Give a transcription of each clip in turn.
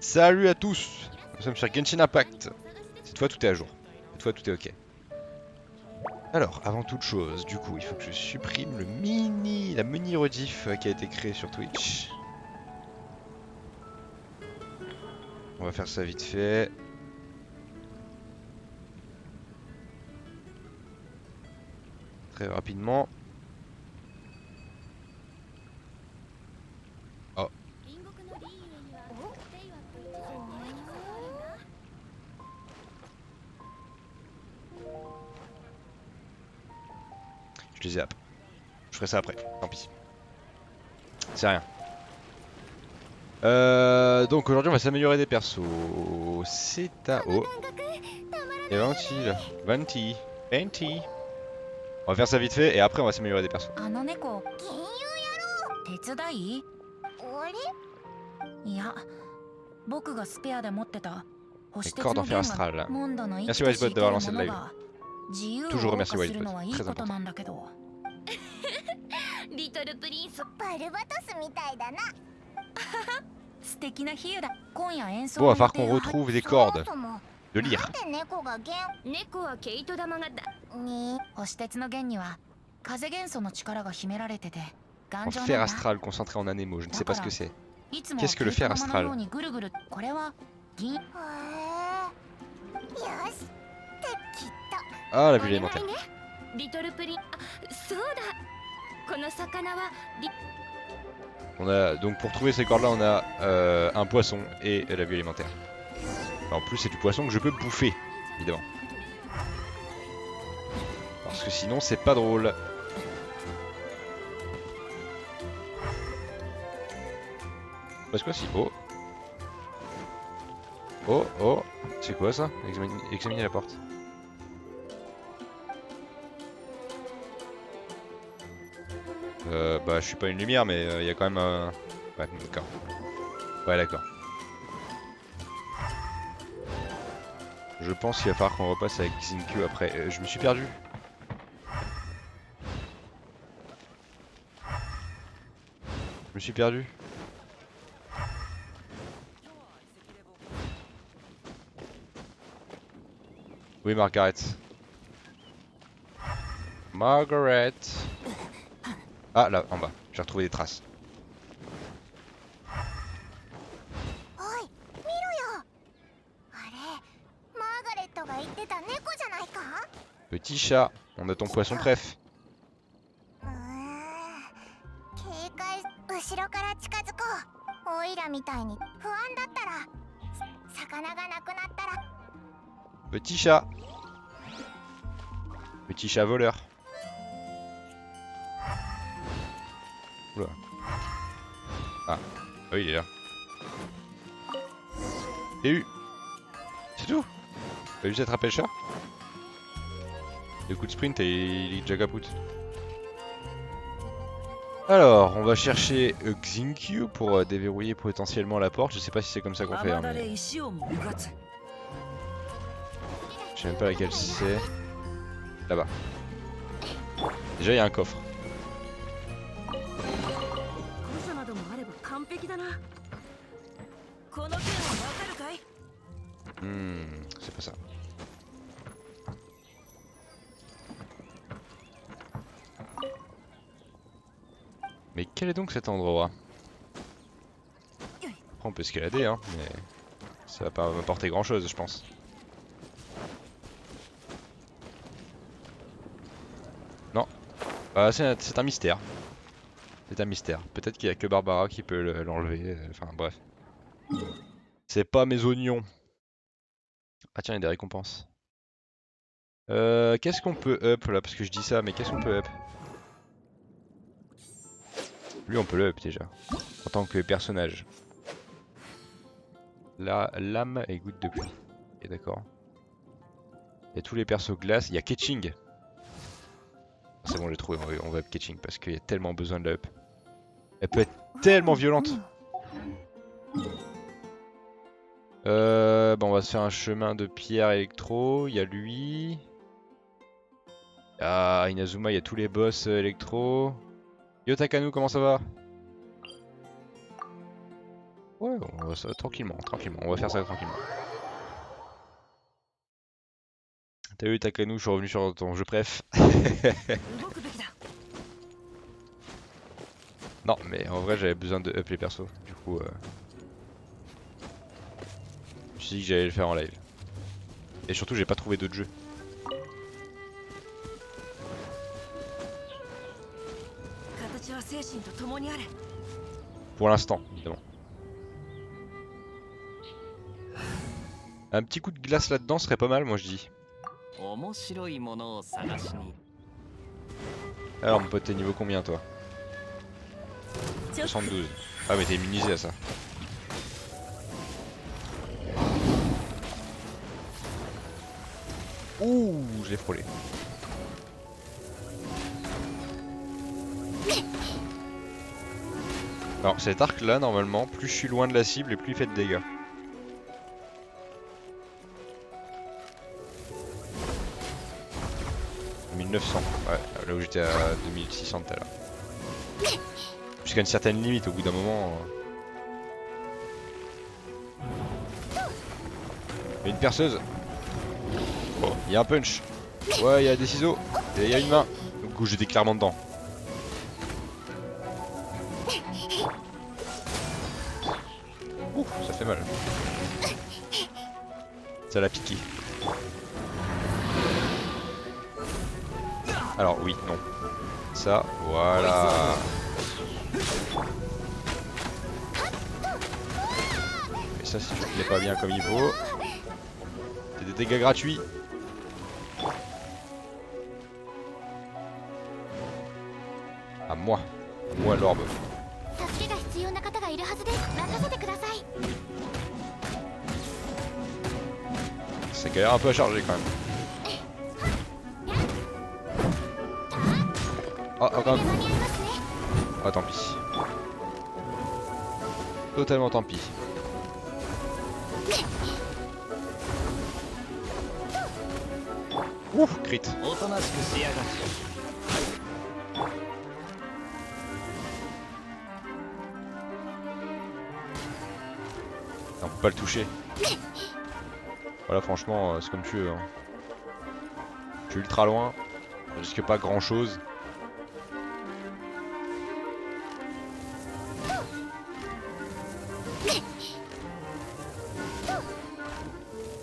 Salut à tous, nous sommes sur Genshin Impact. Cette fois tout est à jour, cette fois tout est ok. Alors, avant toute chose, du coup, il faut que je supprime la mini rediff qui a été créée sur Twitch. On va faire ça vite fait. Très rapidement. Oh, je les ai zappe. Je ferai ça après, tant pis. C'est rien. Donc aujourd'hui on va s'améliorer des persos. C'est à... Oh, et Venti là. Venti. On va faire ça vite fait et après on va s'améliorer des persos. あの猫金融野郎手伝いあれいや僕がスペアで持ってた星 Les cordes 鉄の en fer 弦が astral. モンドの生き Merci と Wisebot し生け d'avoir る lancé も le の live. が自由 Toujours を謳 remercier 歌する Wisebot, のはいい très こと important. なんだけどリトルプリンスバルバトスみたいだな素敵な比喩だ今夜演奏 Bon, の va 予 falloir 定 qu'on は retrouve des そ cordes もそも de な lire. んで猫が猫は毛糸玉がだに星鉄の弦には風元素の力が秘められてて En 頑丈 fer なんだ astral concentré en anémo, je ne sais pas ce que c'est. いつも Qu'est-ce que le 毛糸 fer 玉のよ astral? うにぐるぐるこれは銀へえよしできた Ah, la vue élémentaire. リトルプリンあそうだこの魚は On a donc pour trouver ces cordes là on a un poisson et la vue élémentaire. En plus c'est du poisson que je peux bouffer, évidemment. Parce que sinon c'est pas drôle. Parce que si. Oh. Oh, oh. C'est quoi ça? Examiner la porte. Bah je suis pas une lumière mais il y a quand même un... Ouais d'accord. Ouais d'accord. Je pense qu'il va falloir qu'on repasse avec Xinkyu après. Je me suis perdu. Je me suis perdu. Oui Margaret. Margaret. Ah là en bas, j'ai retrouvé des traces. おい見ろよあれマーガレットが言ってた猫じゃないか Petit chat, on a ton poisson préf. 警戒後ろから近づこうオイラみたいに不安だったら魚がなくなったら Petit chat. Petit chat voleur. Oula. Ah, oui il est là. J'ai eu. C'est tout. T'as juste attrapé le chat. Le coup de sprint et il est déjà capoute. Alors, on va chercher Xinkyu pour déverrouiller potentiellement la porte. Je sais pas si c'est comme ça qu'on fait. Hein, mais... Je sais même pas laquelle c'est. Là-bas. Déjà, il y a un coffre. C'est pas ça. Mais quel est donc cet endroit? Après on peut escalader hein, mais ça va pas m'apporter grand chose je pense. Non, c'est un mystère. C'est un mystère. Peut-être qu'il y a que Barbara qui peut l'enlever, enfin bref. C'est pas mes oignons. Ah tiens, il y a des récompenses. Qu'est-ce qu'on peut up là? Parce que je dis ça, mais qu'est-ce qu'on peut up? Lui on peut le up déjà. En tant que personnage. Là, lame et goutte de pluie. Et d'accord. Il y a tous les persos glace. Il y a Ketching. C'est bon, j'ai trouvé. On va up Ketching parce qu'il y a tellement besoin de la up. Elle peut être tellement violente. Bon, on va se faire un chemin de pierre électro. Il y a lui. Ah, Inazuma, il y a tous les boss électro. Yo Takanu, comment ça va? Ouais, on va ça tranquillement, tranquillement. On va faire ça tranquillement. T'as vu Takano, je suis revenu sur ton jeu préf. Non, mais en vrai j'avais besoin de up les persos. Du coup, je me suis dit que j'allais le faire en live. Et surtout, j'ai pas trouvé d'autres jeux. Pour l'instant, évidemment. Un petit coup de glace là-dedans serait pas mal, moi je dis. Alors mon pote, t'es niveau combien toi? 72. Ah mais t'es immunisé à ça. Ouh, je l'ai frôlé. Alors cet arc là, normalement, plus je suis loin de la cible et plus il fait de dégâts. « 1900, ouais, là où j'étais à 2600 tout à l'heure. Jusqu'à une certaine limite, au bout d'un moment... Il y a une perceuse. Oh, il y a un punch. Ouais, il y a des ciseaux. Et il y a une main. Du coup, j'étais clairement dedans. Ouh, ça fait mal. Ça l'a piqué. Alors, oui, non. Ça, voilà. Et ça, si tu ne pas bien comme il faut. C'est des dégâts gratuits. À moi. Moi l'orbe. Ça galère un peu à charger quand même. Oh, oh, quand même. Oh, tant pis. Totalement tant pis. Ouf, crit. On peut pas le toucher. Voilà, franchement, c'est comme tu veux. Hein. Je suis ultra loin. Je risque pas grand chose.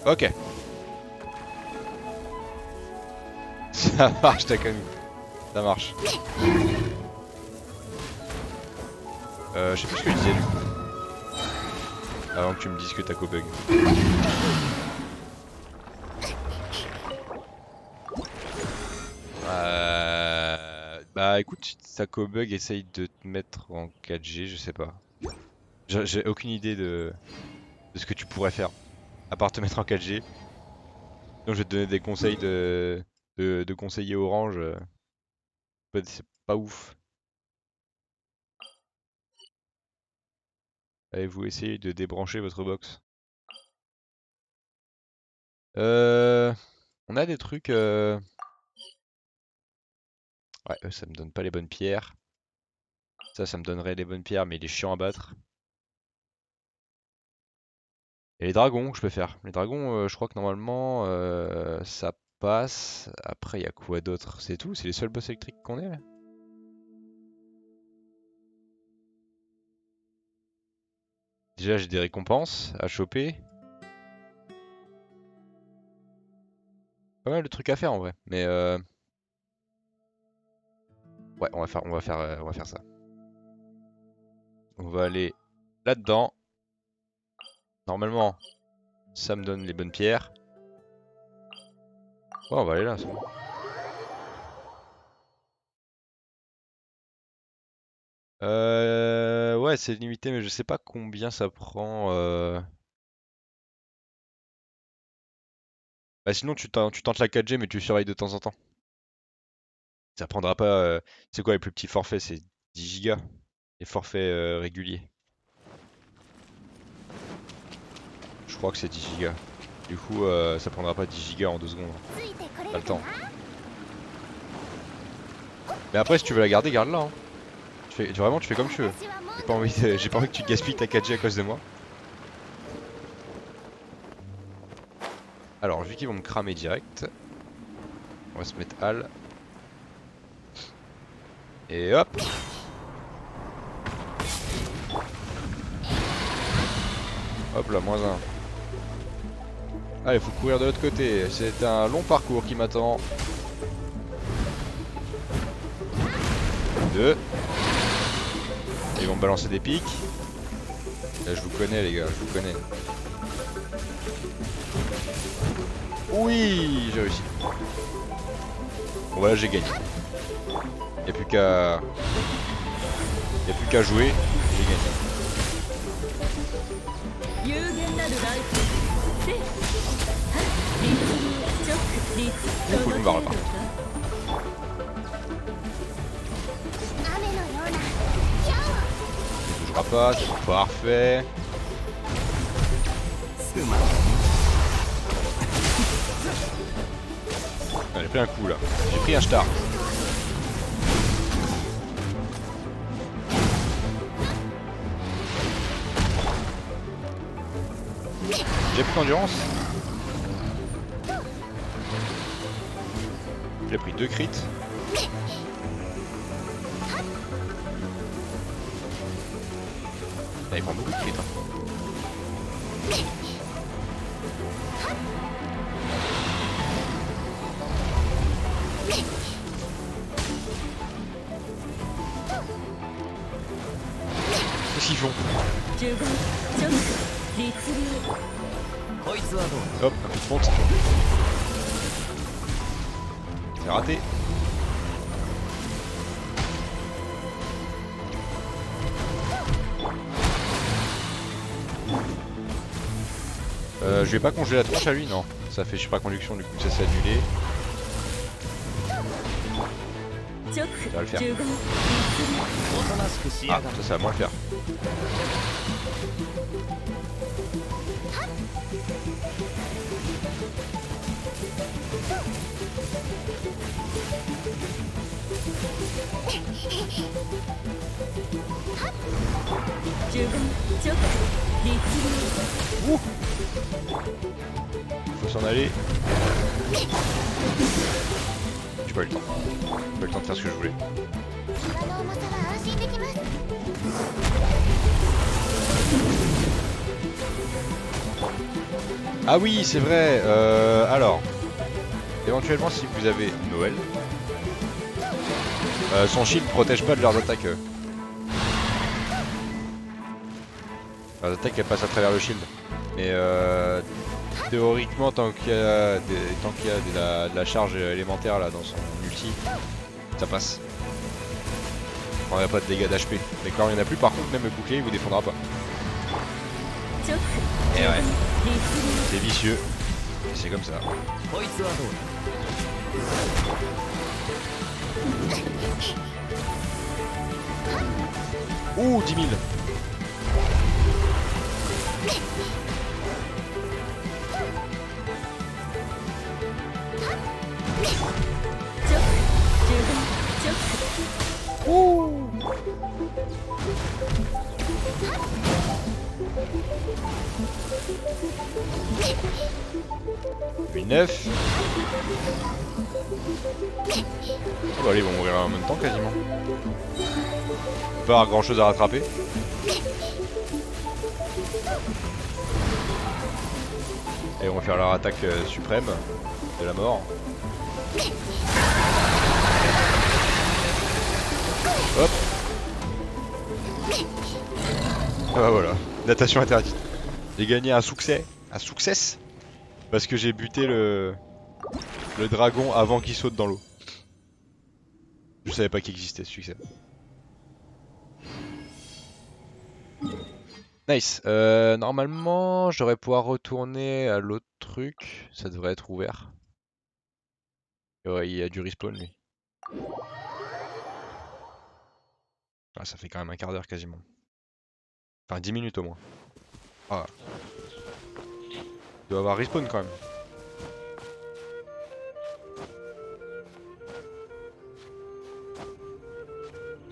Ok. Ça marche, t'as quand même. Ça marche. Je sais plus ce que je disais du coup. Avant que tu me dises que t'as co-bug. Bah écoute, ta co-bug essaye de te mettre en 4G, je sais pas. J'ai aucune idée de ce que tu pourrais faire. À part te mettre en 4G. Donc je vais te donner des conseils de conseiller Orange. C'est pas ouf. Avez-vous essayé de débrancher votre box? On a des trucs... Ouais, ça me donne pas les bonnes pierres. Ça me donnerait les bonnes pierres, mais il est chiant à battre. Et les dragons, je peux faire. Les dragons, je crois que normalement, ça passe. Après, il y a quoi d'autre? C'est tout? C'est les seuls boss électriques qu'on ait là? Déjà, j'ai des récompenses à choper. Pas mal de trucs à faire en vrai. Mais ouais, on va faire ça. On va aller là-dedans. Normalement, ça me donne les bonnes pierres. Ouais, on va aller là, c'est bon. Ouais, c'est limité, mais je sais pas combien ça prend. Bah sinon, tu tentes la 4G, mais tu surveilles de temps en temps. Ça prendra pas. C'est quoi les plus petits forfaits? C'est 10 gigas. Les forfaits réguliers. Je crois que c'est 10 gigas. Du coup, ça prendra pas 10 gigas en 2 secondes. Pas le temps. Mais après, si tu veux la garder, garde-la. Hein. vraiment, tu fais comme tu veux. J'ai pas envie que tu gaspilles ta 4G à cause de moi. Alors, vu qu'ils vont me cramer direct, on va se mettre Hal. Et hop! Hop là, -1. Allez, faut courir de l'autre côté. C'est un long parcours qui m'attend. 2. Ils vont me balancer des pics. Là, je vous connais, les gars, je vous connais. Oui, j'ai réussi. Bon, voilà, j'ai gagné. Y'a plus qu'à jouer. J'ai gagné. Beaucoup de barre là. Ne bougera pas, c'est parfait. J'ai pris un coup là. J'ai pris un star. J'ai pris d'endurance. J'ai pris 2 crits. Là, il prend beaucoup de crits. Hein. Qu'est-ce qu'ils font? Hop, un coup de fonte. C'est raté. Je vais pas congeler la tronche à lui, non. Ça fait supraconduction, du coup ça s'est annulé. Ça va le faire. Ah, ça va moins le faire. Ouh. Faut s'en aller. J'ai pas eu le temps. J'ai pas eu le temps de faire ce que je voulais. Ah oui, c'est vrai. Alors, éventuellement, si vous avez Noël, son shield protège pas de leurs attaques. Leurs attaques elles passent à travers le shield. Mais théoriquement, tant qu'il y a, de la charge élémentaire là dans son ulti, ça passe. On n'aurait pas de dégâts d'HP. Mais quand il n'y en a plus, par contre, même le bouclier il vous défendra pas. Et ouais, c'est vicieux. Et c'est comme ça. Ouh, 10 000. Ouh. Puis 9. Oh bah allez, ils vont mourir en même temps quasiment. Pas avoir grand chose à rattraper. Et on va faire leur attaque suprême de la mort. Hop. Ah bah voilà, natation interdite. J'ai gagné un succès, parce que j'ai buté le dragon avant qu'il saute dans l'eau. Je savais pas qu'il existait ce succès. Nice. Normalement, je devrais pouvoir retourner à l'autre truc. Ça devrait être ouvert. Il y a du respawn lui. Ah, ça fait quand même un quart d'heure quasiment. Enfin 10 minutes au moins. Ah. Il doit avoir respawn quand même.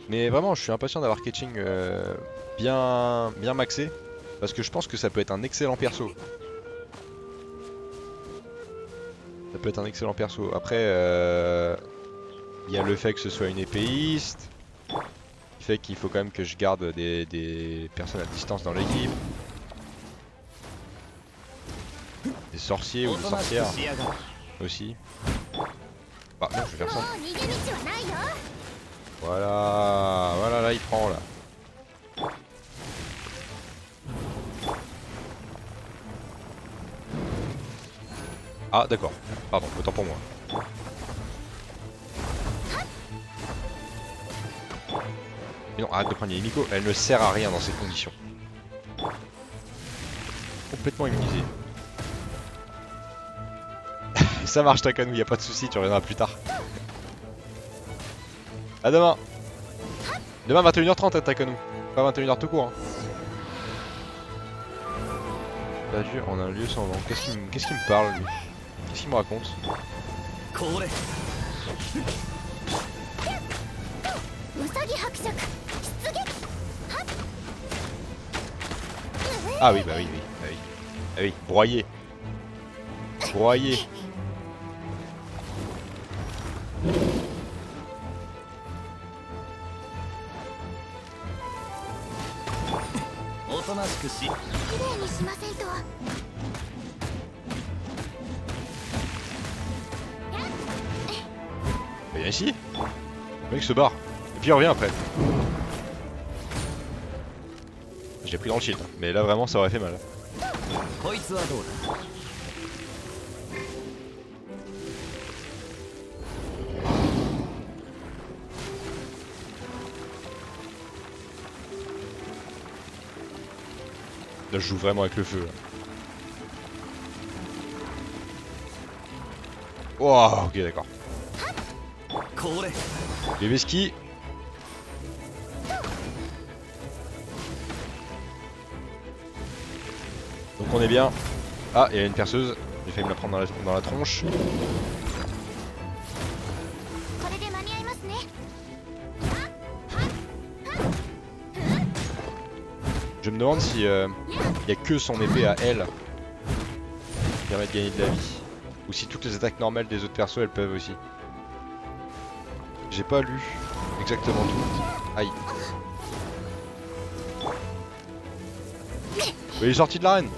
Mais vraiment, je suis impatient d'avoir Ketching bien maxé. Parce que je pense que ça peut être un excellent perso. Ça peut être un excellent perso. Après, il y a le fait que ce soit une épéiste. Le fait qu'il faut quand même que je garde des personnes à distance dans l'équipe. Des sorciers ou des sorcières aussi. Bah non, je vais faire ça. Voilà, voilà, là il prend là. Ah d'accord, pardon, autant pour moi. Mais non, arrête de prendre Yimiko, elle ne sert à rien dans ces conditions. Complètement immunisée. Ça marche Takanu, y a pas de souci, tu reviendras plus tard. À demain. Demain 21h30 Takanu, pas 21h tout court. Hein. Perdu en un lieu sans vent. Qu'est-ce qu'il me parle lui? Qu'est-ce qu'il me raconte? Ah oui, bah oui, oui, bah oui. Ah oui, broyer. Broyer. Bah viens ici. Le mec se barre. Et puis il revient après. Je l'ai pris dans le shield, mais là vraiment ça aurait fait mal. Là je joue vraiment avec le feu. Là. Wow, ok d'accord. Bébé ski. Donc on est bien. Ah, il y a une perceuse. J'ai failli me la prendre dans la tronche. Je me demande si il y a que son épée à elle qui permet de gagner de la vie. Ou si toutes les attaques normales des autres persos elles peuvent aussi. J'ai pas lu exactement tout. Aïe. Il est sorti de l'arène.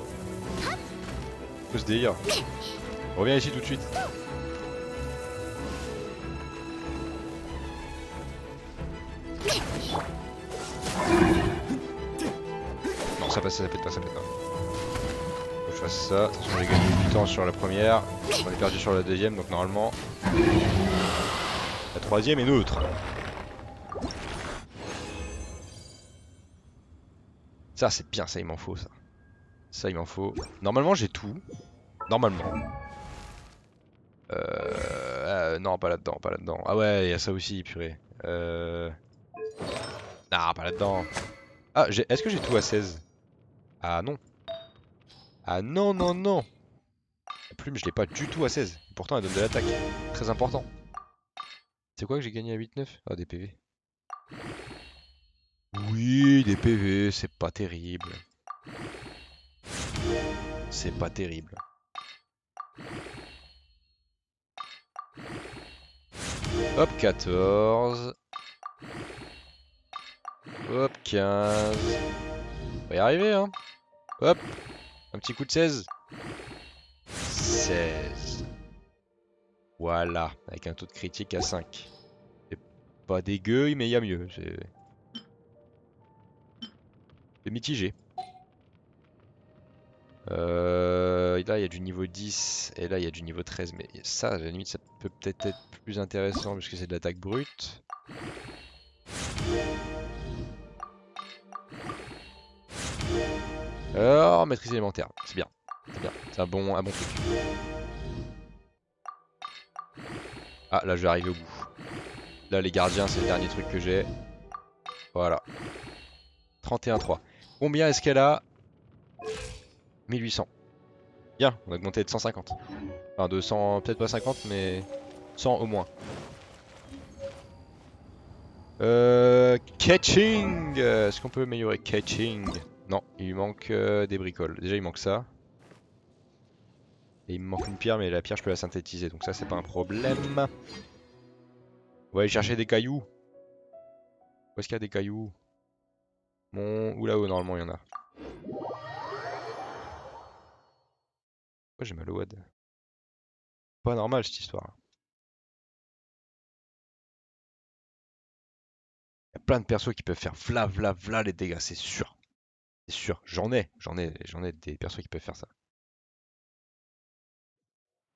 Faut se délire. Reviens ici tout de suite. Non ça passe, ça pète pas, ça pète pas. Faut que je fasse ça. Attention j'ai gagné du temps sur la première. On est perdu sur la deuxième donc normalement. La troisième est neutre. Ça c'est bien, ça il m'en faut ça. Ça il m'en faut. Normalement j'ai tout. Normalement. Non pas là-dedans, pas là-dedans. Ah ouais il y a ça aussi purée. Non pas là-dedans. Ah est-ce que j'ai tout à 16? Ah non. Ah non non non. La plume je l'ai pas du tout à 16. Pourtant elle donne de l'attaque. Très important. C'est quoi que j'ai gagné à 8-9? Ah des PV. Oui des PV, c'est pas terrible. C'est pas terrible. Hop 14. Hop 15. On va y arriver hein. Hop. Un petit coup de 16. 16. Voilà. Avec un taux de critique à 5. C'est pas dégueu mais il y a mieux. C'est mitigé. Là il y a du niveau 10 et là il y a du niveau 13 mais ça à la limite ça peut peut-être être plus intéressant puisque c'est de l'attaque brute. Alors maîtrise élémentaire, c'est bien, c'est un bon truc. Ah là je vais arriver au bout. Là les gardiens c'est le dernier truc que j'ai. Voilà. 31-3. Combien est-ce qu'elle a? 1800. Bien, on a augmenté de 150. Enfin de 100, peut-être pas 50 mais 100 au moins. Catching. Est-ce qu'on peut améliorer catching? Non, il lui manque des bricoles. Déjà il manque ça. Et il me manque une pierre, mais la pierre je peux la synthétiser, donc ça c'est pas un problème. On va aller chercher des cailloux. Où est-ce qu'il y a des cailloux? Ou là-haut normalement il y en a. Pourquoi j'ai mal au WAD? Pas normal cette histoire. Il y a plein de persos qui peuvent faire vla vla vla les dégâts, c'est sûr. C'est sûr, j'en ai des persos qui peuvent faire ça.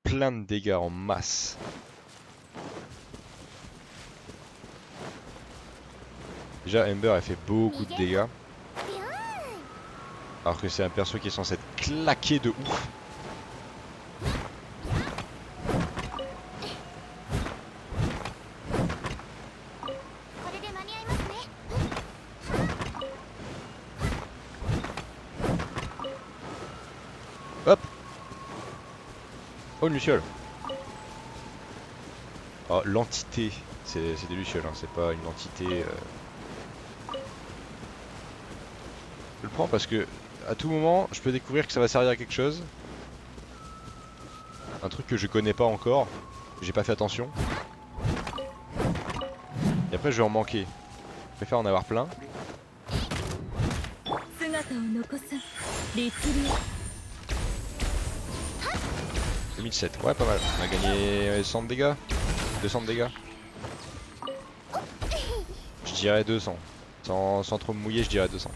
Plein de dégâts en masse. Déjà Ember elle fait beaucoup de dégâts. Alors que c'est un perso qui est censé être claqué de ouf. Hop. Oh une luciole. Oh l'entité. C'est des lucioles, hein, c'est pas une entité. Je le prends parce que à tout moment je peux découvrir que ça va servir à quelque chose. Un truc que je connais pas encore. J'ai pas fait attention. Et après je vais en manquer. Je préfère en avoir plein. 2007, ouais pas mal. On a gagné 100 de dégâts. 200 de dégâts. Je dirais 200. Sans trop me mouiller, je dirais 200.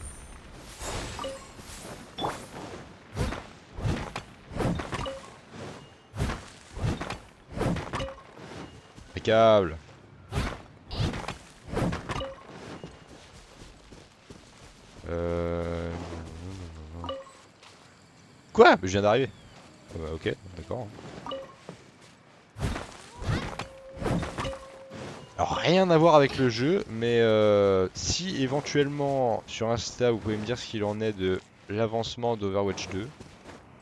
Impeccable. Quoi? Je viens d'arriver. Ah bah, ok, d'accord. Alors rien à voir avec le jeu, mais si éventuellement sur Insta vous pouvez me dire ce qu'il en est de l'avancement d'Overwatch 2.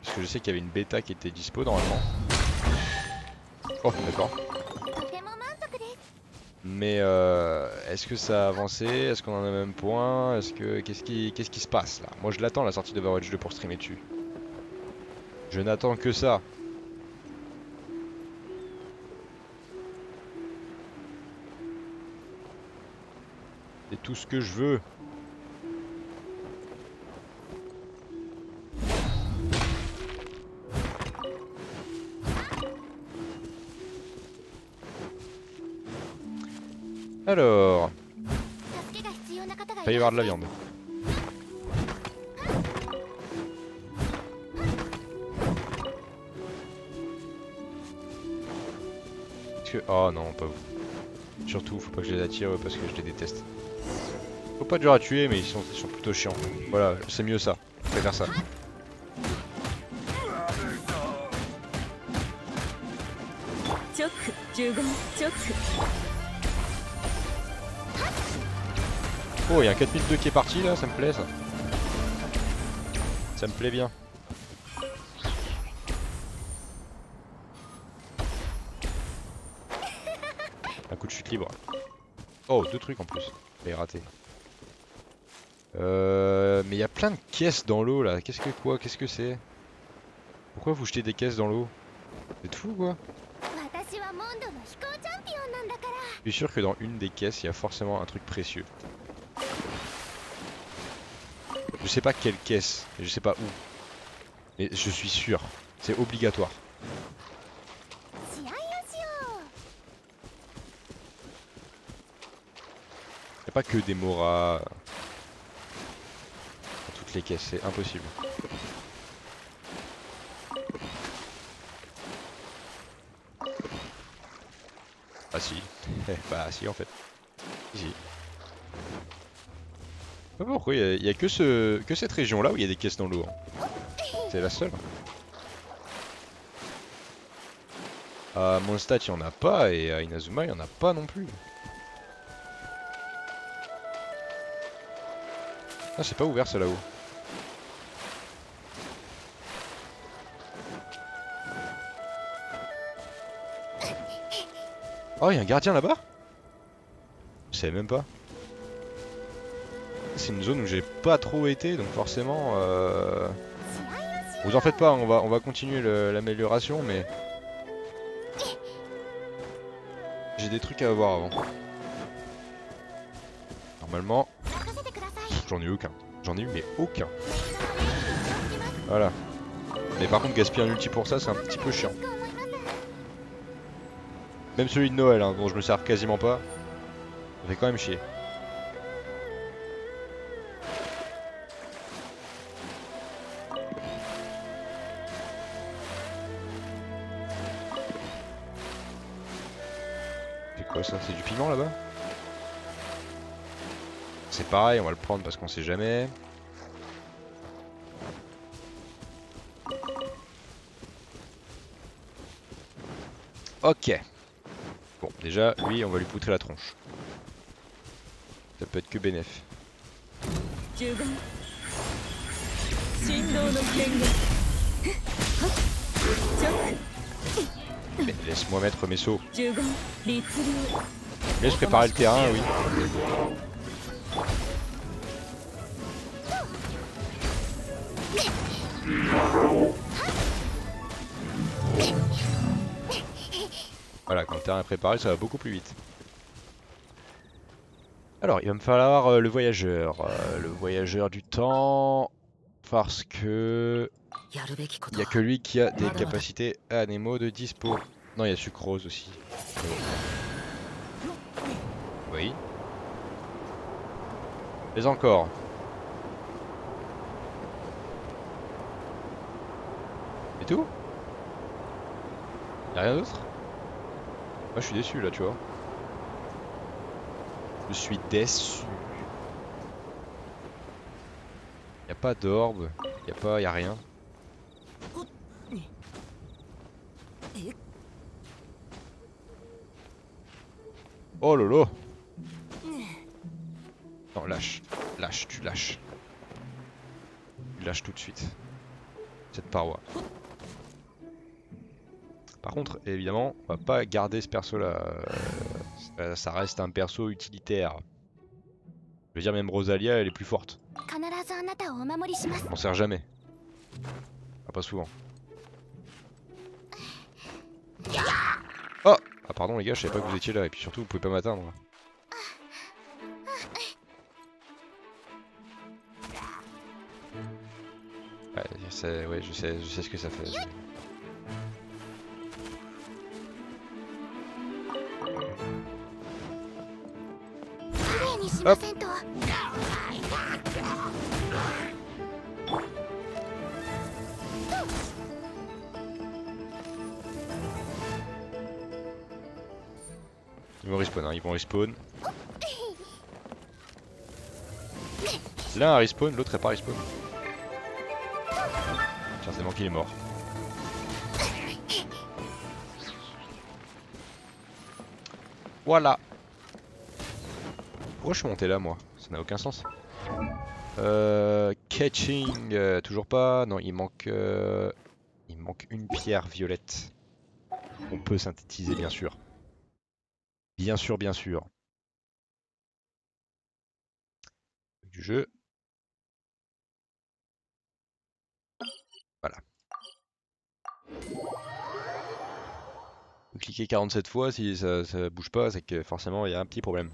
Parce que je sais qu'il y avait une bêta qui était dispo normalement. Oh d'accord. Mais est-ce que ça a avancé? Est-ce qu'on en a le même point? Qu'est-ce qui se passe là? Moi je l'attends la sortie d'Overwatch 2 pour streamer dessus. Je n'attends que ça. C'est tout ce que je veux. Alors, il va y avoir de la viande. Oh non, pas vous. Surtout, faut pas que je les attire parce que je les déteste. Faut pas dur à tuer, mais ils sont plutôt chiants. Voilà, c'est mieux ça. Je préfère ça. Oh, il y a un 4002 qui est parti là, ça me plaît ça. Ça me plaît bien. Un coup de chute libre. Oh, 2 trucs en plus. J'ai raté. Mais il y a plein de caisses dans l'eau là. Qu'est-ce que c'est? Pourquoi vous jetez des caisses dans l'eau? C'est fou quoi. Je suis sûr que dans une des caisses, il y a forcément un truc précieux. Je sais pas quelle caisse, je sais pas où. Mais je suis sûr, c'est obligatoire. Il n'y a pas que des moras dans toutes les caisses, c'est impossible. Ah si, bah si en fait. Si. Je sais pas pourquoi, il y a que cette région là où il y a des caisses dans l'eau. Hein. C'est la seule. À Mondstadt il n'y en a pas et à Inazuma il n'y en a pas non plus. Ah c'est pas ouvert ça là-haut. Oh il y a un gardien là-bas? Je savais même pas. c'est une zone où j'ai pas trop été, donc forcément... Vous en faites pas, on va continuer l'amélioration, mais... J'ai des trucs à voir avant. Normalement... J'en ai eu aucun. J'en ai eu mais aucun. Voilà. Mais par contre gaspiller un ulti pour ça c'est un petit peu chiant. Même celui de Noël hein, dont je me sers quasiment pas. Ça fait quand même chier. C'est quoi ça? C'est du piment là-bas? C'est pareil, on va le prendre parce qu'on sait jamais. Ok. Bon, déjà, lui, on va lui poutrer la tronche. Ça peut être que bénéf. Mais laisse-moi mettre mes sauts. Laisse préparer le terrain, oui. Voilà, quand le terrain est préparé, ça va beaucoup plus vite. Alors, il va me falloir le voyageur du temps, parce que il y a que lui qui a des capacités Anemo de dispo. Non, il y a Sucrose aussi. Oui. Mais encore. Et tout? Y'a rien d'autre? Moi je suis déçu là, tu vois. Je suis déçu. Y'a pas d'orbe, y'a rien. Oh lolo. Non, lâche, lâche, tu lâches. Tu lâches tout de suite. Cette paroi. Par contre, évidemment, on va pas garder ce perso là. Ça reste un perso utilitaire. Je veux dire, même Rosalia, elle est plus forte. On s'en sert jamais. Ah, pas souvent. Oh! Ah pardon les gars, je savais pas que vous étiez là, et puis surtout vous pouvez pas m'atteindre. Ouais, je sais ce que ça fait. Hop. Ils vont respawn, hein, ils vont respawn. L'un a respawn, l'autre est pas respawn. Certainement qu'il est mort. Voilà. Pourquoi je suis monté là moi? Ça n'a aucun sens. Catching, toujours pas. Non, il manque une pierre violette. On peut synthétiser bien sûr. Bien sûr, bien sûr. Du jeu. Voilà. Vous cliquez 47 fois, si ça bouge pas, c'est que forcément il y a un petit problème.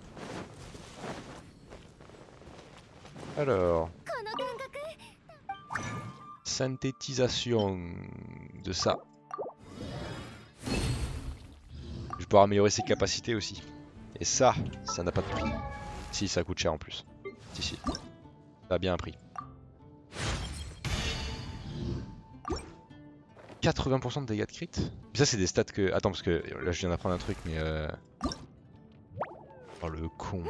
Alors. Synthétisation de ça. Je vais pouvoir améliorer ses capacités aussi. Et ça n'a pas de prix. Si, ça coûte cher en plus. Si. Ça a bien un prix. 80% de dégâts de crit. Mais ça c'est des stats que... Attends parce que là je viens d'apprendre un truc mais Oh le con.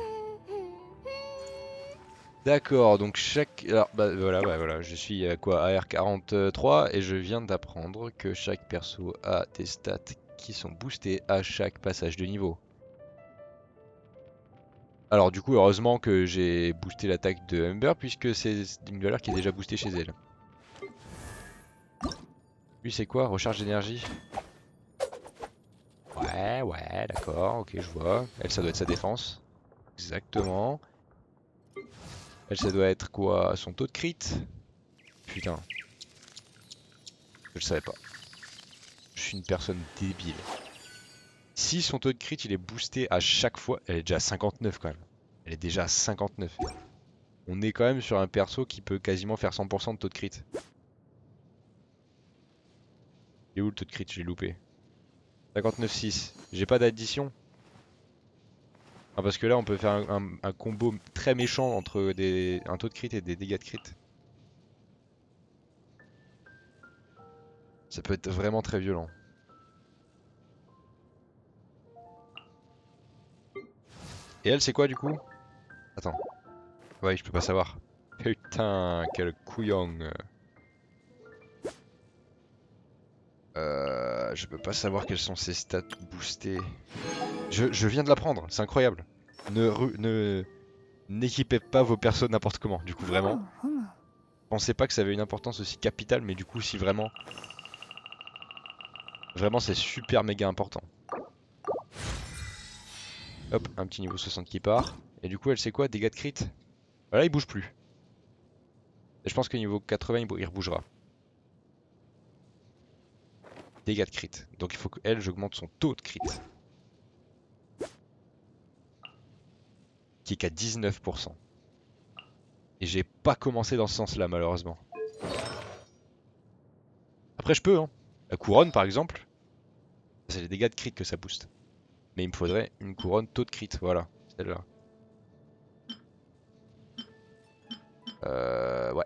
D'accord, donc chaque... Alors bah voilà, je suis à quoi, AR43 et je viens d'apprendre que chaque perso a des stats qui sont boostés à chaque passage de niveau. Alors du coup heureusement que j'ai boosté l'attaque de Humber puisque c'est une valeur qui est déjà boostée chez elle. Lui c'est quoi? Recharge d'énergie? Ouais, d'accord, ok je vois. Elle ça doit être sa défense. Exactement. Elle, ça doit être quoi? Son taux de crit? Putain. Je le savais pas. Je suis une personne débile. Si son taux de crit il est boosté à chaque fois, elle est déjà à 59 quand même. Elle est déjà à 59. On est quand même sur un perso qui peut quasiment faire 100% de taux de crit. Il est où le taux de crit? J'ai loupé. 59,6. J'ai pas d'addition. Ah, parce que là on peut faire un combo très méchant entre un taux de crit et des dégâts de crit. Ça peut être vraiment très violent. Et elle c'est quoi du coup? Attends. Ouais, je peux pas savoir. Putain, quel couillon. Je peux pas savoir quelles sont ses stats boostées. Je viens de l'apprendre, c'est incroyable. N'équipez pas vos persos n'importe comment, du coup vraiment. Je pensais pas que ça avait une importance aussi capitale, mais du coup si vraiment... Vraiment c'est super méga important. Hop, un petit niveau 60 qui part. Et du coup elle sait quoi? Dégâts de crit? Voilà, il bouge plus. Et je pense que niveau 80 il rebougera. Dégâts de crit. Donc il faut qu'elle, j'augmente son taux de crit. Qui est qu'à 19%. Et j'ai pas commencé dans ce sens-là, malheureusement. Après, je peux, hein. La couronne, par exemple, c'est les dégâts de crit que ça booste. Mais il me faudrait une couronne taux de crit, voilà, celle-là. Ouais,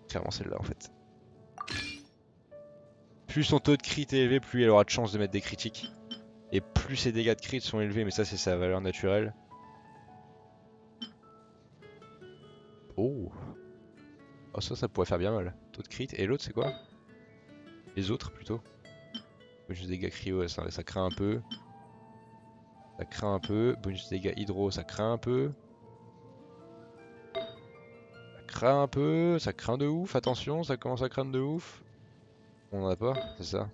clairement celle-là, en fait. Plus son taux de crit est élevé, plus elle aura de chances de mettre des critiques. Et plus ses dégâts de crit sont élevés, mais ça, c'est sa valeur naturelle. Oh. Oh, ça pourrait faire bien mal. Taux de crit. Et l'autre, c'est quoi? Les autres, plutôt. Bonus dégâts crit, ouais, ça craint un peu. Ça craint un peu. Bonus dégâts hydro, ça craint un peu. Ça craint un peu. Ça craint de ouf. Attention, ça commence à craindre de ouf. On en a pas, c'est ça.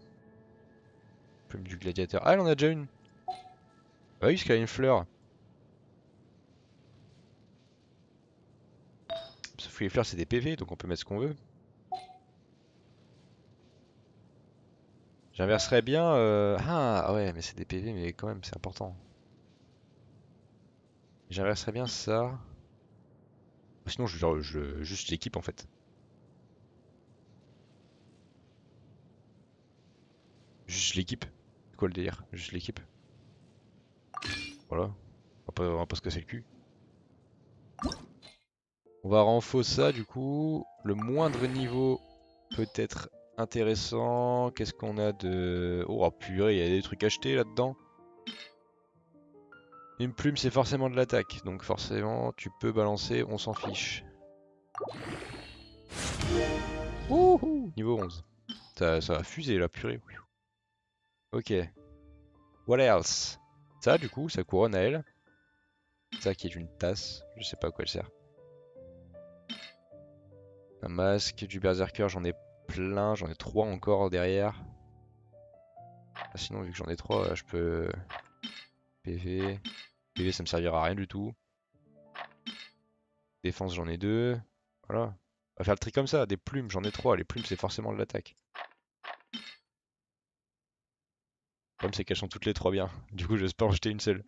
Plume du gladiateur. Ah, elle en a déjà une. Ah oui, parce qu'elle a une fleur. Sauf que les fleurs, c'est des PV, donc on peut mettre ce qu'on veut. J'inverserais bien... Ah ouais, mais c'est des PV, mais quand même, c'est important. J'inverserais bien ça. Sinon, juste l'équipe, en fait. Juste l'équipe. C'est quoi le délire? Juste l'équipe. Voilà. On va pas se casser le cul. On va renfo ça, du coup. Le moindre niveau peut être intéressant. Qu'est-ce qu'on a de... Oh purée, il y a des trucs achetés là-dedans. Une plume, c'est forcément de l'attaque. Donc forcément, tu peux balancer, on s'en fiche. Wouhou, niveau 11. Ça va fuser là, purée. Ok. What else? Ça, du coup, ça couronne à elle. Ça qui est une tasse. Je sais pas à quoi elle sert. Un masque, du berserker, j'en ai plein. J'en ai 3 encore derrière. Ah, sinon, vu que j'en ai 3, je peux... PV. PV, ça me servira à rien du tout. Défense, j'en ai 2. Voilà. On va faire le tri comme ça. Des plumes, j'en ai 3. Les plumes, c'est forcément de l'attaque. Le problème, c'est qu'elles sont toutes les 3 bien. Du coup, j'espère en jeter une seule.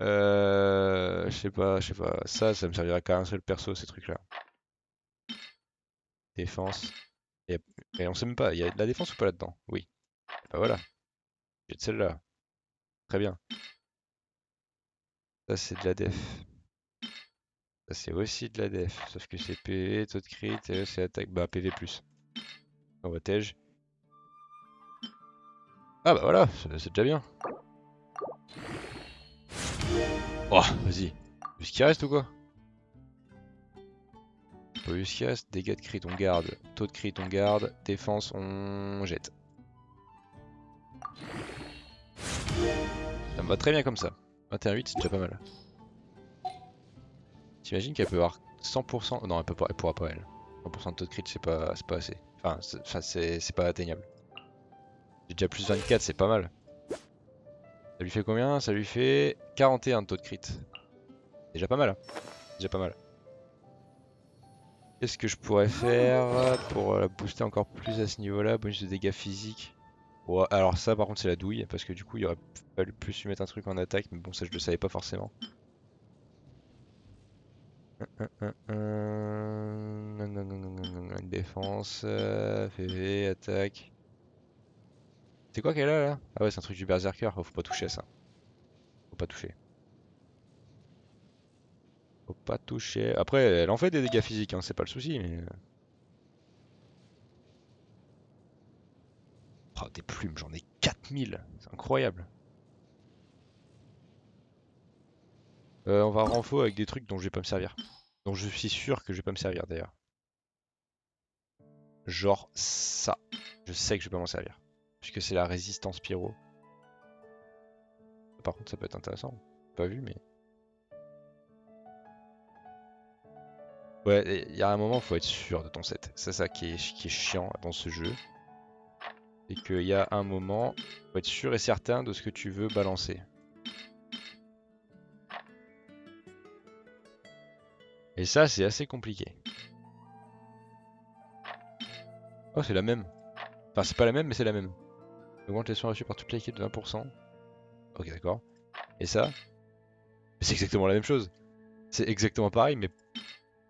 Je sais pas, je sais pas. Ça me servira qu'à un seul perso, ces trucs-là. Défense. Et on sait même pas, il y a de la défense ou pas là-dedans? Oui. Bah voilà. J'ai de celle-là. Très bien. Ça, c'est de la def. Ça, c'est aussi de la def. Sauf que c'est PV, taux de crit, et c'est attaque. Bah, PV+. On va tège. Ah bah voilà, c'est déjà bien. Oh, vas-y. Vu ce qui reste ou quoi? Pas vu ce qui reste. Dégâts de crit, on garde. Taux de crit, on garde. Défense, on jette. Ça me va très bien comme ça. 21,8, c'est déjà pas mal. T'imagines qu'elle peut avoir 100%... Non, elle pourra pas, elle. 100% de taux de crit, c'est pas assez. Enfin, c'est pas atteignable. J'ai déjà plus 24, c'est pas mal. Ça lui fait combien? Ça lui fait 41 de taux de crit. Déjà pas mal, hein. Déjà pas mal. Qu'est-ce que je pourrais faire pour la booster encore plus à ce niveau-là? Bonus de dégâts physiques. Ouais, alors ça par contre c'est la douille, parce que du coup il aurait fallu plus lui mettre un truc en attaque, mais bon ça je le savais pas forcément. Défense, PV, attaque. C'est quoi qu'elle a là? Ah ouais c'est un truc du berserker, oh, faut pas toucher à ça. Faut pas toucher. Faut pas toucher. Après elle en fait des dégâts physiques, hein, c'est pas le souci, mais... Oh des plumes, j'en ai 4000, c'est incroyable. On va renfo avec des trucs dont je vais pas me servir. Dont je suis sûr que je vais pas me servir d'ailleurs. Genre ça. Je sais que je vais pas m'en servir. Puisque c'est la résistance pyro. Par contre ça peut être intéressant. Pas vu mais... Ouais, il y a un moment faut être sûr de ton set. C'est ça qui est chiant dans ce jeu. Et qu'il y a un moment, faut être sûr et certain de ce que tu veux balancer. Et ça c'est assez compliqué. Oh c'est la même. Enfin c'est pas la même mais c'est la même. Augmente les soins reçus par toute l'équipe de 20%. Ok d'accord. Et ça, c'est exactement la même chose. C'est exactement pareil mais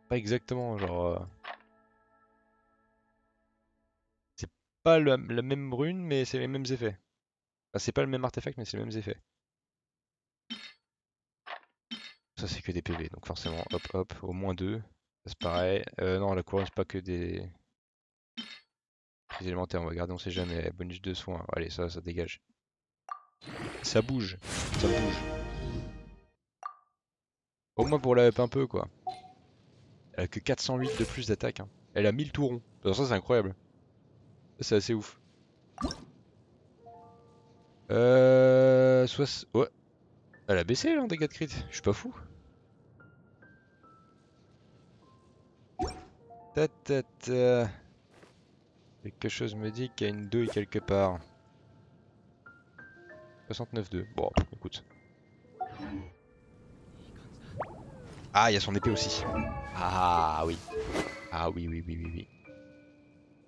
pas exactement genre... C'est pas la même rune mais c'est les mêmes effets. Enfin, c'est pas le même artefact mais c'est les mêmes effets. Ça c'est que des PV donc forcément hop hop au moins 2. Ça c'est pareil. Non la couronne c'est pas que des élémentaires, on va garder on sait jamais. Bonus de soins, allez ça dégage. Ça bouge, ça bouge. Au moins pour la up un peu quoi. Elle a que 408 de plus d'attaque. Hein. Elle a 1000 tourons. Alors ça c'est incroyable. C'est assez ouf. Ouais. Elle a baissé là en dégâts de crit. Je suis pas fou. Quelque chose me dit qu'il y a une douille quelque part. 69-2. Bon, écoute. Ah, il y a son épée aussi. Ah oui. Ah oui, oui, oui, oui, oui.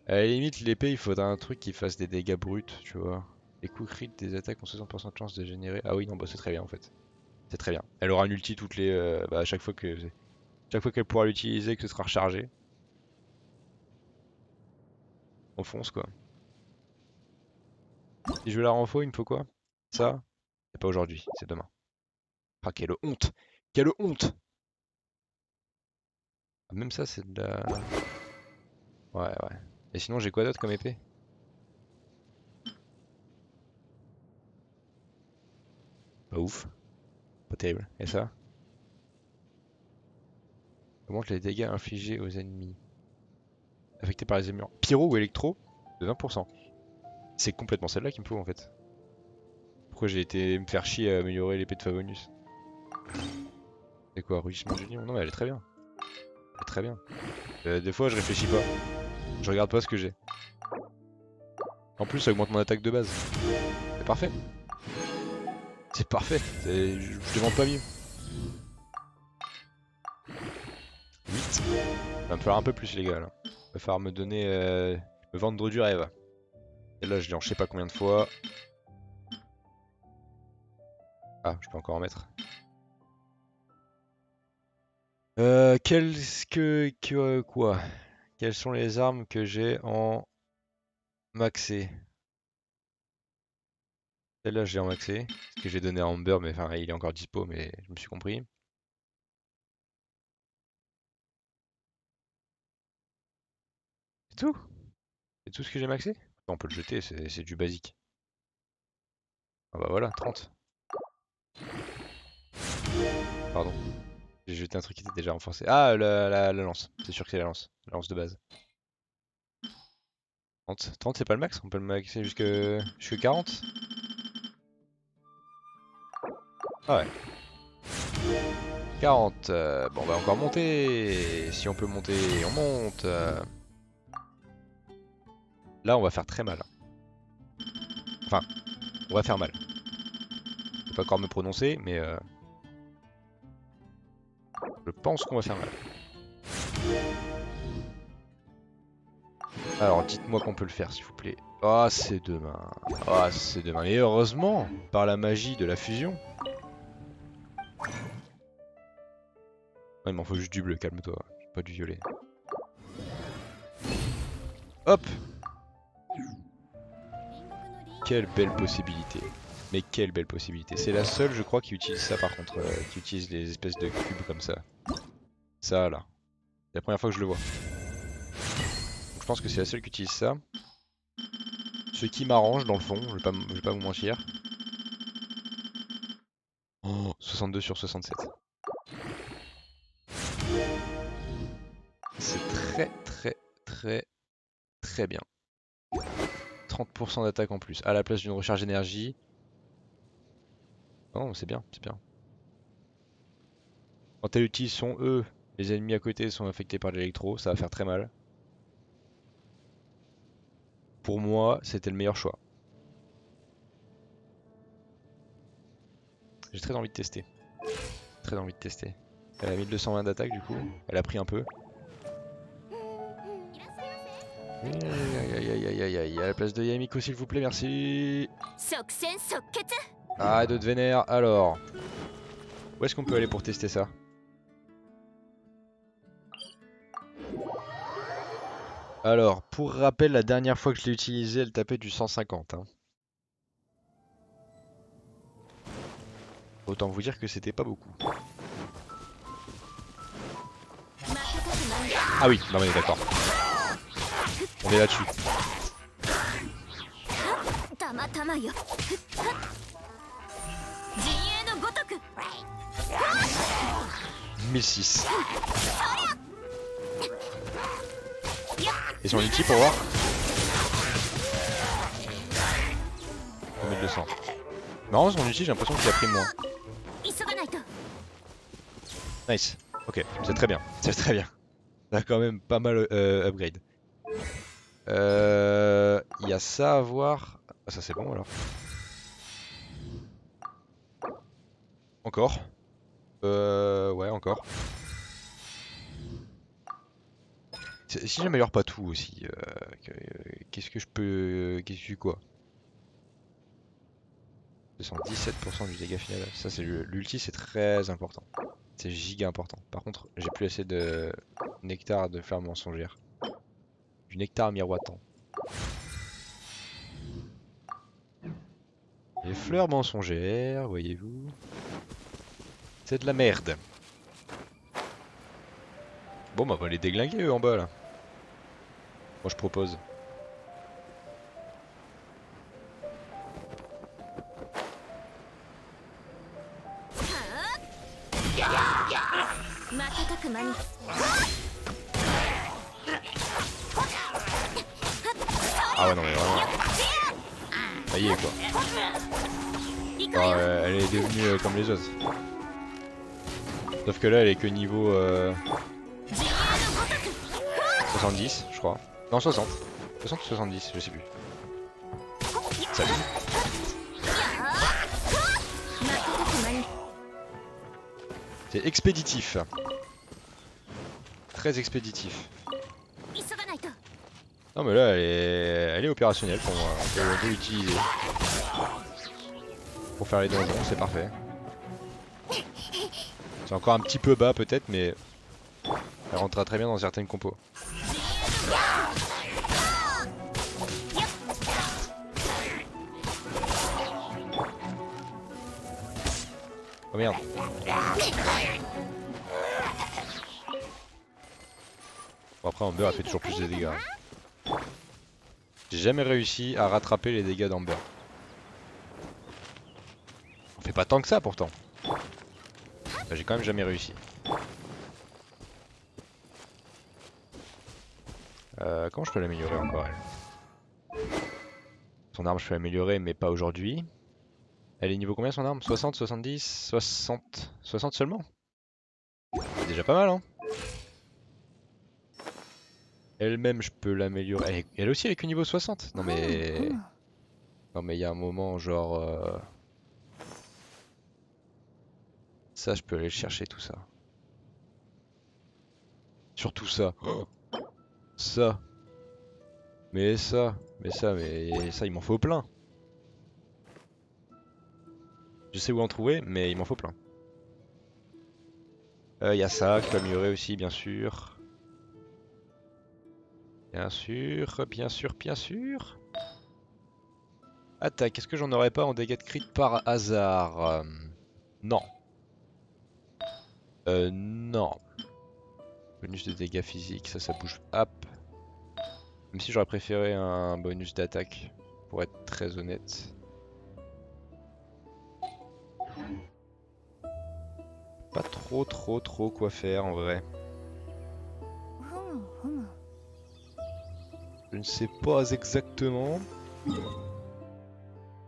À la limite, l'épée, il faudra un truc qui fasse des dégâts bruts, tu vois. Les coups crit des attaques ont 60% de chance de générer. Ah oui, non, bah c'est très bien en fait. C'est très bien. Elle aura un ulti toutes les. Bah, à chaque fois que. Chaque fois qu'elle pourra l'utiliser, que ce sera rechargé. On fonce quoi. Si je veux la renfo, il me faut quoi? Ça? C'est pas aujourd'hui, c'est demain. Ah, quelle honte! Quelle honte! Ah, même ça, c'est de la. Ouais, ouais. Et sinon, j'ai quoi d'autre comme épée? Pas ouf. Pas terrible. Et ça? Augmente les dégâts infligés aux ennemis. Affectés par les aimants. Pyro ou électro? De 20%. C'est complètement celle-là qu'il me faut en fait. Pourquoi j'ai été me faire chier à améliorer l'épée de Favonius? C'est quoi, rugissement du lion? Non mais elle est très bien. Elle est très bien. Des fois je réfléchis pas. Je regarde pas ce que j'ai. En plus ça augmente mon attaque de base. C'est parfait. C'est parfait. Je demande pas mieux. 8. Va me falloir un peu plus les gars là. Va falloir me donner... me vendre du rêve. Et là je l'ai en je sais pas combien de fois. Ah, je peux encore en mettre. Quoi? Quelles sont les armes que j'ai en maxé? Celle-là, j'ai en maxé. Ce que j'ai donné à Amber, mais enfin, il est encore dispo, mais je me suis compris. C'est tout? C'est tout ce que j'ai maxé? On peut le jeter, c'est du basique. Ah bah voilà, 30. Pardon. J'ai jeté un truc qui était déjà renforcé. Ah, la lance. C'est sûr que c'est la lance. La lance de base. 30. 30, c'est pas le max? On peut le maxer jusque 40? Ah ouais. 40. Bon, on va encore monter. Si on peut monter, on monte. Là, on va faire très mal. Enfin, on va faire mal. Je peux pas encore me prononcer, mais je pense qu'on va faire mal. Alors dites-moi qu'on peut le faire s'il vous plaît. Ah c'est demain. Ah c'est demain. Et heureusement, par la magie de la fusion. Ouais, il m'en faut juste du bleu, calme-toi. Pas du violet. Hop! Quelle belle possibilité. Mais quelle belle possibilité. C'est la seule, je crois, qui utilise ça par contre. Qui utilise les espèces de cubes comme ça. Ça là. C'est la première fois que je le vois. Donc, je pense que c'est la seule qui utilise ça. Ce qui m'arrange dans le fond, je vais pas vous mentir. Oh, 62 sur 67. C'est très très très très bien. 30% d'attaque en plus. À la place d'une recharge d'énergie. Non, c'est bien, c'est bien. Quand elle utilise son E, les ennemis à côté sont affectés par l'électro, ça va faire très mal. Pour moi, c'était le meilleur choix. J'ai très envie de tester. Très envie de tester. Elle a 1220 d'attaque du coup. Elle a pris un peu. Aïe aïe aïe aïe aïe aïe. À la place de Yamiko s'il vous plaît, merci. Ah, d'autres vénères. Alors, où est-ce qu'on peut aller pour tester ça? Alors, pour rappel, la dernière fois que je l'ai utilisé, elle tapait du 150. Hein. Autant vous dire que c'était pas beaucoup. Ah oui, non mais d'accord. On est là-dessus. 1006. Et son ulti pour voir. 2200. Marrant son ulti, j'ai l'impression qu'il a pris moins. Nice. Ok, c'est très bien. C'est très bien. On a quand même pas mal upgrade. Il y a ça à voir. Ah, ça c'est bon alors. Encore. Ouais, encore. Si j'améliore pas tout aussi, qu'est-ce que je peux... Qu'est-ce que quoi? 217% du dégât final. Ça c'est l'ulti, c'est très important. C'est giga important. Par contre, j'ai plus assez de nectar de fleurs mensongères. Du nectar miroitant. Les fleurs mensongères, voyez-vous. C'est de la merde. Bon bah on va les déglinguer eux en bas là. Moi je propose. Ah ouais non mais vraiment. Ça y est quoi. Elle est devenue comme les autres. Sauf que là elle est que niveau 70 je crois. Non 60. 60 ou 70, je sais plus. Salut. C'est expéditif. Très expéditif. Non mais là elle est opérationnelle pour moi. On peut l'utiliser. Pour faire les donjons, c'est parfait. C'est encore un petit peu bas peut-être mais elle rentrera très bien dans certaines compos. Oh merde. Bon après Amber a fait toujours plus de dégâts. J'ai jamais réussi à rattraper les dégâts d'Amber. On fait pas tant que ça pourtant. Bah, j'ai quand même jamais réussi. Comment je peux l'améliorer encore elle? Son arme je peux l'améliorer mais pas aujourd'hui. Elle est niveau combien son arme? 60, 70, 60... 60 seulement? C'est déjà pas mal hein. Elle-même je peux l'améliorer. Elle aussi elle est que niveau 60? Non mais... Non mais il y a un moment genre... Ça je peux aller le chercher tout ça. Surtout ça. Oh ça. Mais ça, mais ça, il m'en faut plein. Je sais où en trouver, mais il m'en faut plein. Il y a ça qui peut améliorer aussi, bien sûr. Bien sûr, bien sûr, bien sûr. Attaque, est-ce que j'en aurais pas en dégâts de crit par hasard? Non. Non. Bonus de dégâts physiques, ça bouge. Hop. Même si j'aurais préféré un bonus d'attaque, pour être très honnête. Pas trop quoi faire en vrai. Je ne sais pas exactement.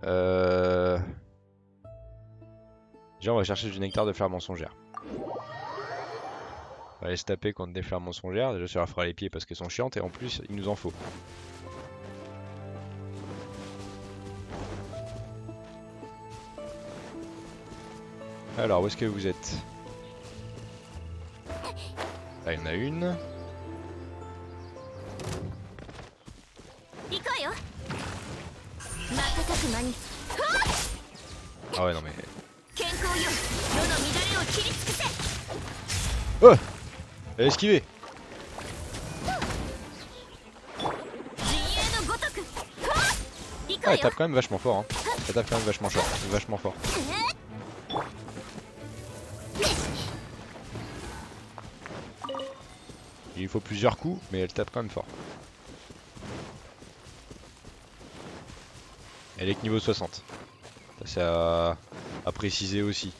Déjà on va chercher du nectar de fleurs mensongères. On va aller se taper contre des fleurs mensongères. Déjà ça leur fera les pieds parce qu'elles sont chiantes et en plus il nous en faut. Alors où est-ce que vous êtes? Là il y en a une. Ah ouais non mais... Oh! Elle a esquivé! Ah elle tape quand même vachement fort hein. Elle tape quand même vachement fort. Il lui faut plusieurs coups mais elle tape quand même fort. Elle est que niveau 60. Ça c'est à préciser aussi.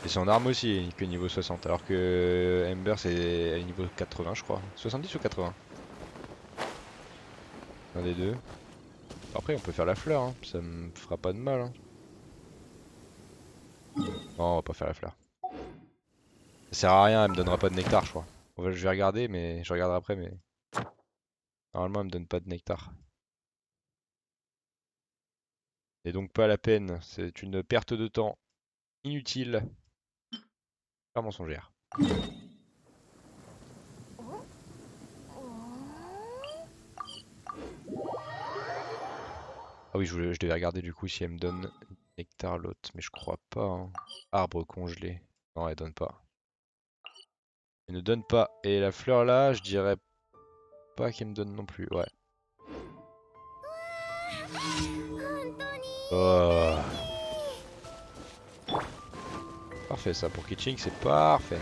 Et son arme aussi est que niveau 60 alors que Ember c'est niveau 80 je crois. 70 ou 80? Un des deux. Après on peut faire la fleur, hein. Ça me fera pas de mal. Hein. Non on va pas faire la fleur. Ça sert à rien, elle me donnera pas de nectar je crois. Je vais regarder mais je regarderai après mais... Normalement elle me donne pas de nectar. Et donc pas la peine, c'est une perte de temps inutile. Pas mensongère. Ah oui, je devais regarder du coup si elle me donne nectar l'autre, mais je crois pas. Hein. Arbre congelé. Non, elle donne pas. Elle ne donne pas. Et la fleur là, je dirais pas qu'elle me donne non plus. Ouais. Oh. Parfait ça, pour Keqing c'est parfait.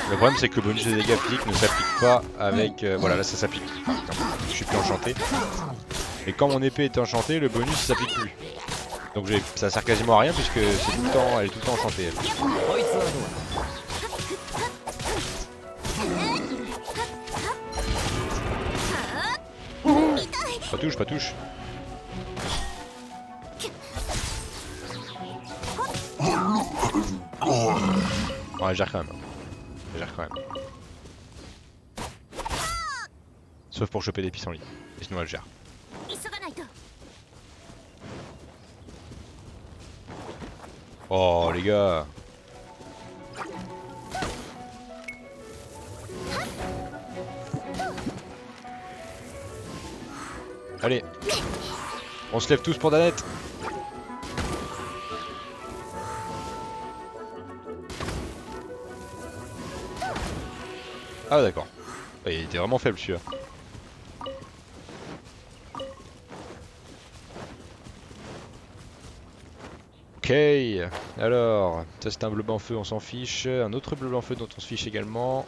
Le problème c'est que le bonus de dégâts physiques ne s'applique pas avec... voilà là ça s'applique. Enfin, je suis plus enchanté. Et quand mon épée est enchantée, le bonus s'applique plus. Donc ça sert quasiment à rien puisque c'est tout le temps, elle est tout le temps enchantée elle. Pas touche, pas touche. Bon, elle gère quand même. Elle gère quand même. Sauf pour choper des pissenlits. Et sinon elle gère. Oh les gars. Allez. On se lève tous pour Danette. Ah d'accord. Il était vraiment faible celui-là. Ok, alors, ça c'est un bleu blanc feu, on s'en fiche. Un autre bleu blanc feu dont on se fiche également.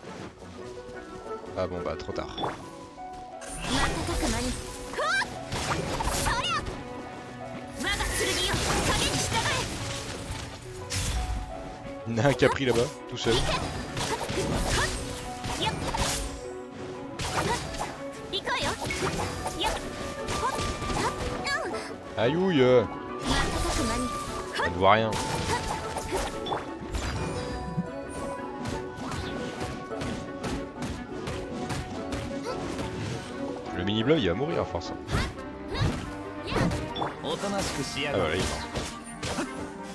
Ah bon bah trop tard. Il y en a un qui a pris là-bas, tout seul. Aïe ouille. Elle ne voit rien. Je Le mini blob il va mourir à force. Ah voilà, il est mort.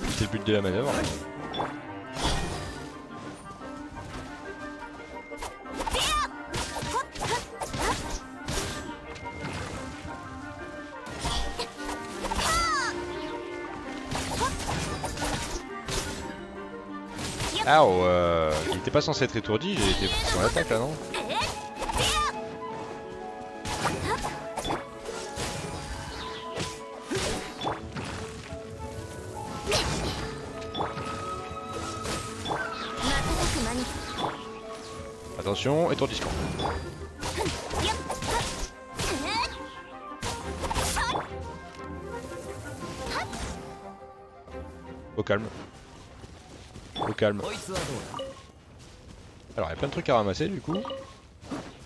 C'est le but de la manœuvre. Ah il était pas censé être étourdi, il était sur l'attaque là non? Attention, étourdissement. Au calme. Au calme. Alors il y a plein de trucs à ramasser du coup. On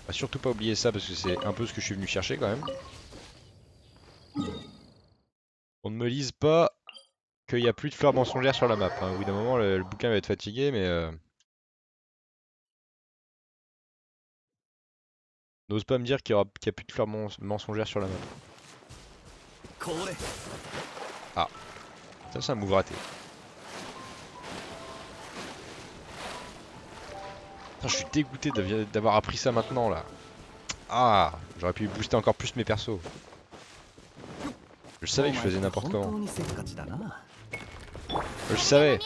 va surtout pas oublier ça parce que c'est un peu ce que je suis venu chercher quand même. On ne me dise pas qu'il n'y a plus de fleurs mensongères sur la map. Hein. Au bout d'un moment le bouquin va être fatigué mais... N'ose pas me dire qu'il y a plus de fleurs mensongères sur la map. Ah, ça c'est un move raté. Putain, je suis dégoûté d'avoir appris ça maintenant là. Ah, j'aurais pu booster encore plus mes persos. Je savais que je faisais n'importe comment. Je savais,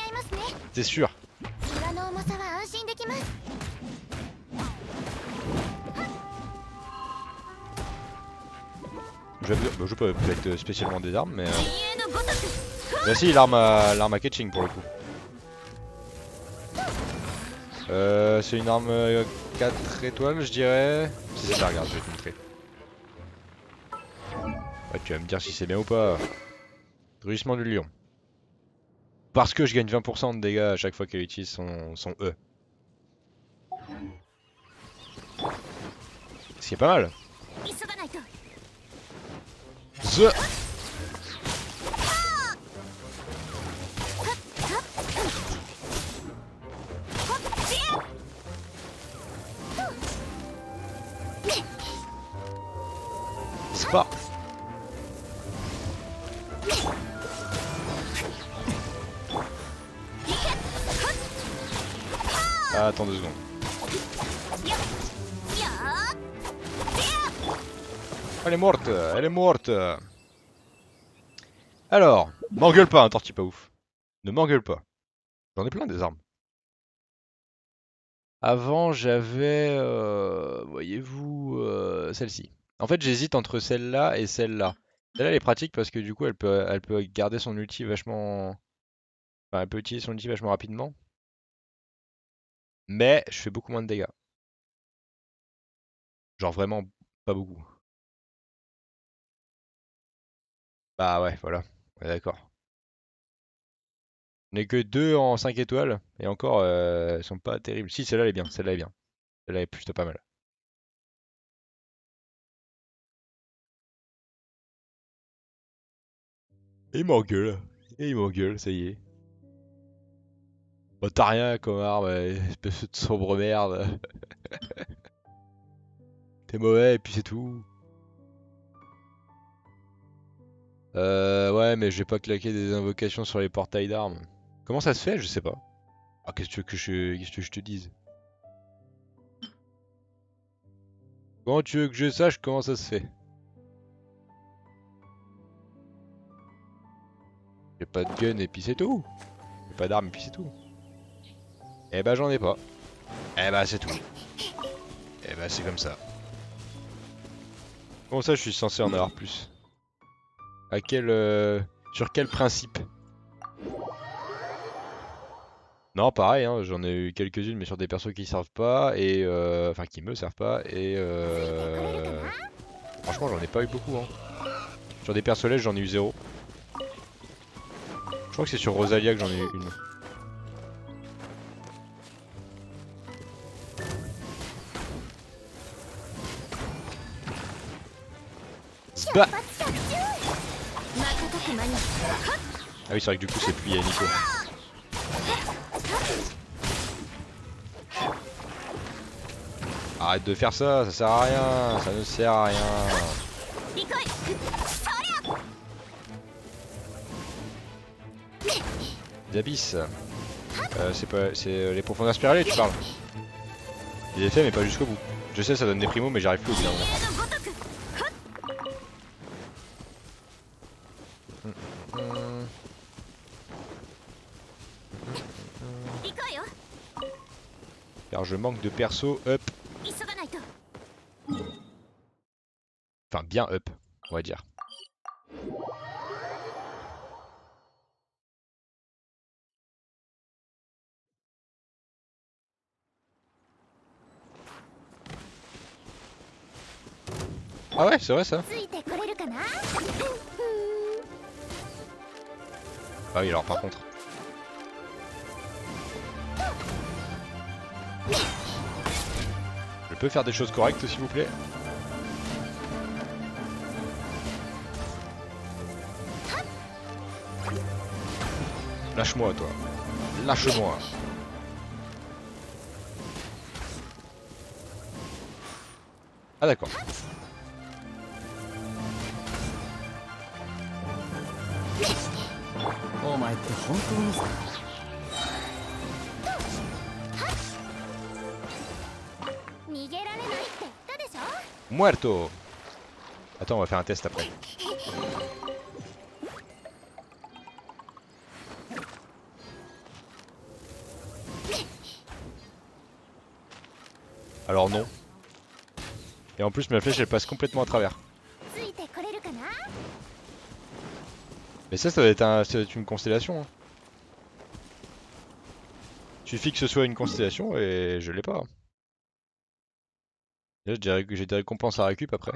c'est sûr. Je peux être spécialement des armes, mais... Bah si, l'arme à catching pour le coup. C'est une arme 4 étoiles, je dirais. Si c'est ça, regarde, je vais te montrer. Ouais, tu vas me dire si c'est bien ou pas. Rugissement du lion. Parce que je gagne 20% de dégâts à chaque fois qu'elle utilise son E. Ce qui est pas mal. The... Spa. Ah, attends 2 secondes. Elle est morte, elle est morte. Alors, m'engueule pas, hein, tortille pas ouf. Ne m'engueule pas. J'en ai plein des armes. Avant, j'avais, voyez-vous, celle-ci. En fait, j'hésite entre celle-là et celle-là. Celle-là, elle est pratique parce que du coup, elle peut garder son ulti vachement... Enfin, elle peut utiliser son ulti vachement rapidement. Mais je fais beaucoup moins de dégâts. Genre vraiment pas beaucoup. Bah ouais, voilà. Ouais, d'accord. On n'est que 2 en 5 étoiles. Et encore, elles sont pas terribles. Si, celle-là, elle est bien. Celle-là est bien. Celle-là est plutôt pas mal. Et il m'engueule. Et il m'engueule, ça y est. Bah t'as rien comme arme, espèce de sombre merde. T'es mauvais et puis c'est tout. Ouais, mais je vais pas claquer des invocations sur les portails d'armes. Comment ça se fait? Je sais pas. Ah, qu'est-ce que tu veux que je te dise? Comment tu veux que je sache comment ça se fait? J'ai pas de gun et puis c'est tout. J'ai pas d'armes et puis c'est tout. Eh bah j'en ai pas. Eh bah c'est tout. Eh bah c'est comme ça. Comment ça je suis censé en avoir plus? À quel... Sur quel principe? Non, pareil, hein, j'en ai eu quelques-unes, mais sur des persos qui servent pas, et enfin qui me servent pas, et franchement j'en ai pas eu beaucoup. Hein. Sur des persos lèges j'en ai eu 0. Je crois que c'est sur Rosalia que j'en ai eu une. Bah ah oui, c'est vrai que du coup c'est plus Nico. Arrête de faire ça, ça sert à rien, ça ne sert à rien. Les abysses. C'est les profondeurs spiralées, tu parles. Je les ai fait, mais pas jusqu'au bout. Je sais, ça donne des primos, mais j'arrive plus au bout d'un moment. Car je manque de perso up. Enfin, bien up, on va dire. Ah ouais, c'est vrai ça. Ah oui, alors par contre. Je peux faire des choses correctes s'il vous plaît? Lâche-moi toi. Lâche-moi. Ah d'accord. Muerto. Attends, on va faire un test après. Alors non. Et en plus ma flèche elle passe complètement à travers. Mais ça doit être une constellation. Hein. Suffit que ce soit une constellation et je l'ai pas. Là j'ai des récompenses à récup après.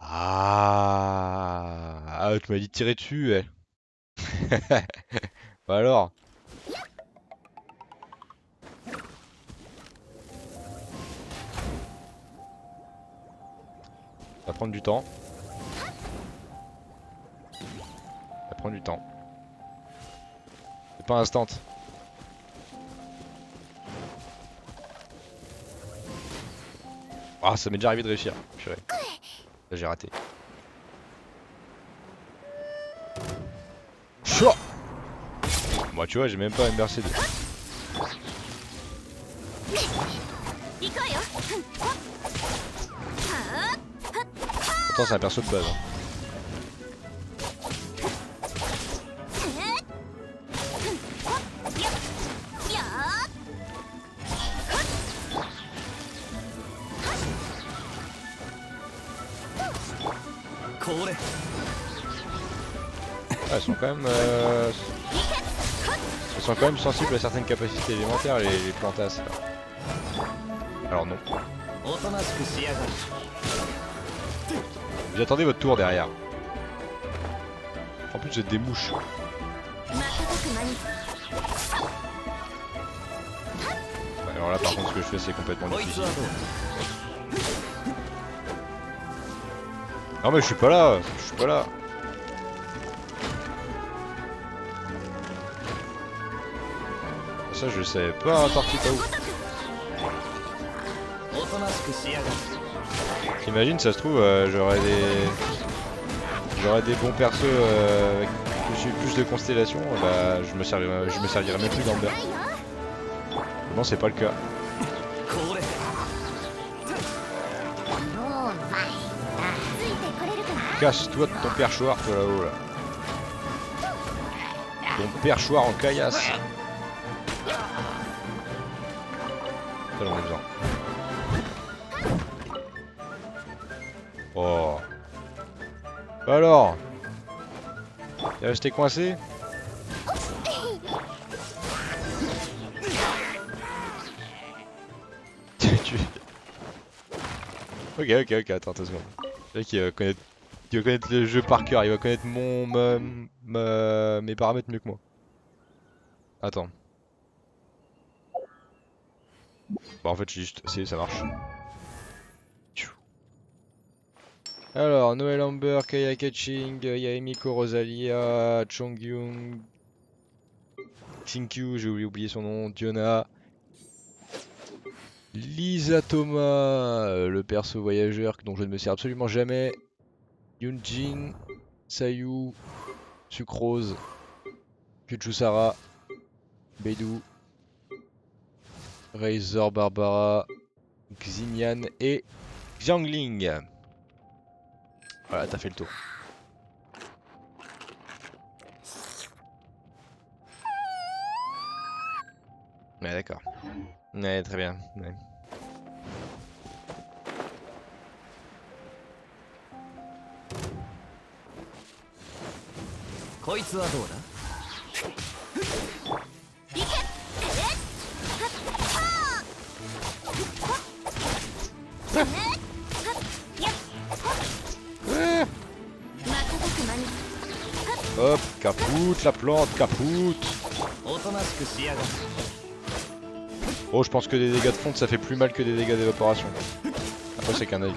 Ah, tu m'as dit de tirer dessus, ouais. Bah alors. Ça va prendre du temps. Ça prend du temps. C'est pas instant. Ah, ça m'est déjà arrivé de réussir. Purée. Là j'ai raté. Chaud. Moi tu vois, j'ai même pas une Mercedes. Pourtant c'est un perso de base. Hein. Ah, elles sont quand même elles sont quand même sensibles à certaines capacités élémentaires les plantasses là. Alors non. Vous attendez votre tour derrière. En plus j'ai des mouches. Ouais, alors là par contre ce que je fais c'est complètement difficile. Non mais je suis pas là, je suis pas là. Ça je savais pas, parti pas où. T'imagines, ça se trouve j'aurais des bons persos avec plus de constellations, bah je me servirais même plus d'Amber. Non c'est pas le cas. Casse-toi de ton perchoir toi là-haut là. Ton perchoir en caillasse. Ça j'en ai besoin. Oh. Bah alors. T'es resté coincé? Ok, attends 2 secondes. Le mec il va connaître le jeu par cœur, il va connaître mes paramètres mieux que moi. Attends. Bah en fait j'ai juste essayé, ça marche. Alors, Noël Amber, Kaya Catching, Yaemiko Rosalia, Chongyun, Xinkyu, j'ai oublié son nom, Diona, Lisa Thomas, le perso voyageur dont je ne me sers absolument jamais. Yunjin, Sayu, Sucrose, Kuchusara, Beidou, Razor Barbara, Xinian et Xiangling. Voilà, t'as fait le tour. Ouais, d'accord. Ouais, très bien. Ouais. Ouais. Hop, capoute la plante, capoute. Oh, je pense que des dégâts de fonte ça fait plus mal que des dégâts d'évaporation. Après, c'est qu'un avis.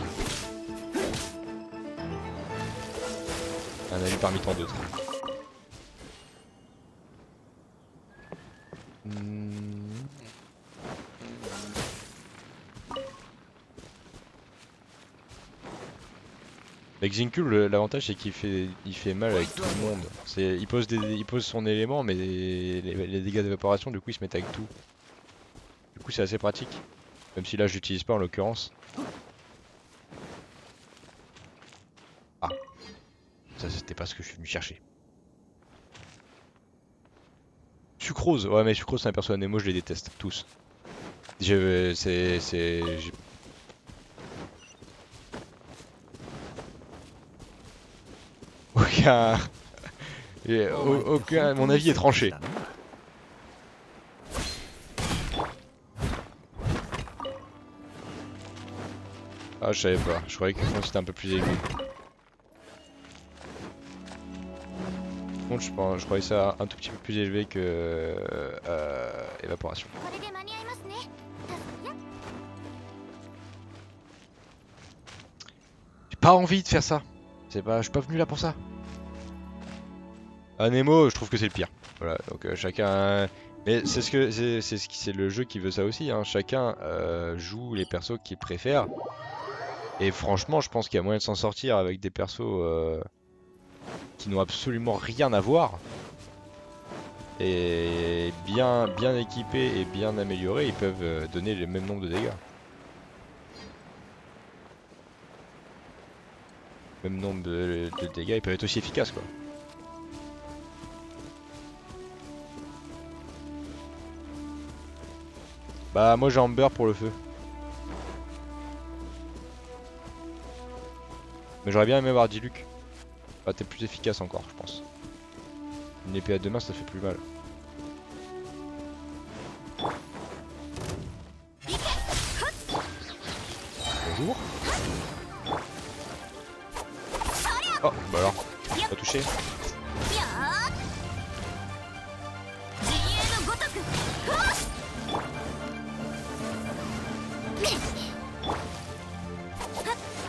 Un avis parmi tant d'autres. Avec Xinkul, l'avantage c'est qu'il fait mal avec tout le monde. Il pose son élément, mais les dégâts d'évaporation, du coup, il se met avec tout. Du coup, c'est assez pratique. Même si là, je l'utilise pas en l'occurrence. Ah, ça c'était pas ce que je suis venu chercher. Sucrose, ouais, mais Sucrose c'est un perso Nemo, je les déteste tous. Aucun. Aucun. Mon avis est tranché. Ah, je savais pas. Je croyais que c'était un peu plus élevé. Bon, je croyais ça un tout petit peu plus élevé que évaporation. J'ai pas envie de faire ça. Je suis pas venu là pour ça. Ah, Nemo, je trouve que c'est le pire. Voilà, donc chacun. Mais c'est le jeu qui veut ça aussi. Hein. Chacun joue les persos qu'il préfère. Et franchement, je pense qu'il y a moyen de s'en sortir avec des persos qui n'ont absolument rien à voir. Et bien équipés et bien améliorés, ils peuvent donner le même nombre de dégâts. Même nombre de dégâts, ils peuvent être aussi efficaces quoi. Bah moi j'ai Amber pour le feu. Mais j'aurais bien aimé avoir Diluc. Bah t'es plus efficace encore je pense. Une épée à deux mains ça fait plus mal. Bonjour. Oh bah alors, pas touché.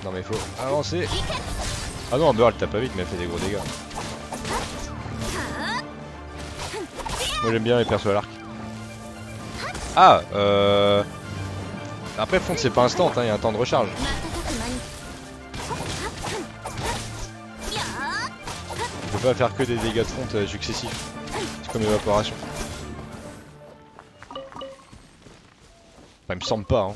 Non mais faut avancer. Ah non, Amber elle tape pas vite mais elle fait des gros dégâts. Moi j'aime bien les persos à l'arc. Ah Après fonte c'est pas instant, il y a un temps de recharge. On peut pas faire que des dégâts de fonte successifs. C'est comme évaporation. Enfin, il me semble pas hein.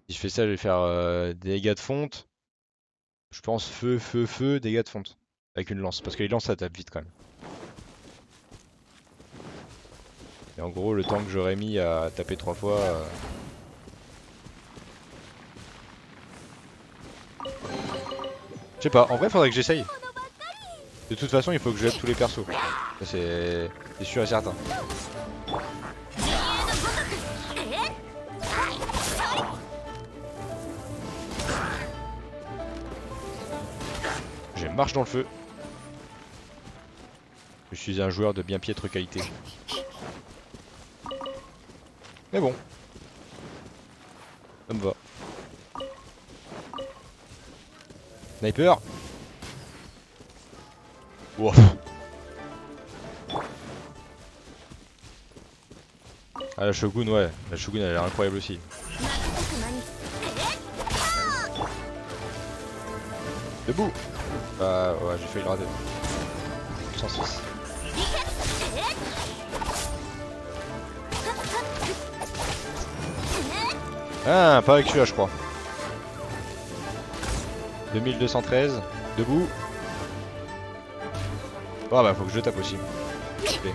Si je fais ça, je vais faire des dégâts de fonte. Je pense feu, dégâts de fonte. Avec une lance. Parce que les lances ça tape vite quand même. Et en gros, le temps que j'aurais mis à taper 3 fois. Je sais pas, en vrai faudrait que j'essaye. De toute façon, il faut que je jette tous les persos. Ça c'est sûr et certain. J'ai marche dans le feu. Je suis un joueur de bien piètre qualité. Mais bon. Ça me va. Sniper. Wow. Ah la Shogun ouais, la Shogun elle a l'air incroyable aussi. Debout. Bah ouais j'ai failli le rater. 106. Ah pas avec celui-là je crois. 2213. Debout. Oh bah faut que je tape aussi. Okay.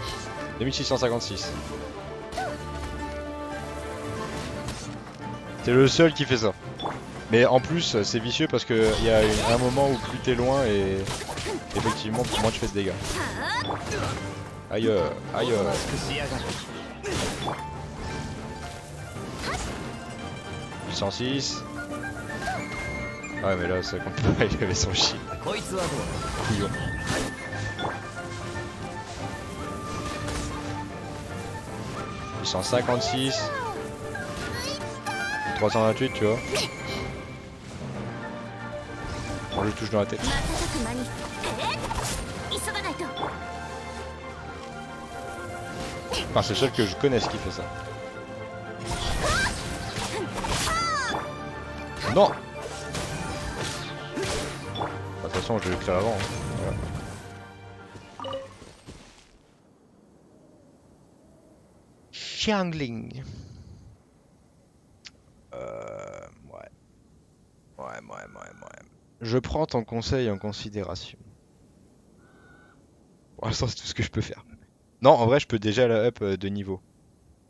2656. C'est le seul qui fait ça. Mais en plus c'est vicieux parce que il y a un moment où plus t'es loin et effectivement moins tu fais de dégâts. Aïe aïe. 106. Ouais mais là ça compte pas, il avait son shield. Couillon. 856. 328 tu vois. On le touche dans la tête. Enfin c'est le seul que je connaisse qui fait ça. Non. De toute façon je vais le faire avant. Hein. Voilà. Xiangling. Ouais. Je prends ton conseil en considération. Pour l'instant c'est tout ce que je peux faire. Non en vrai je peux déjà la up de niveau.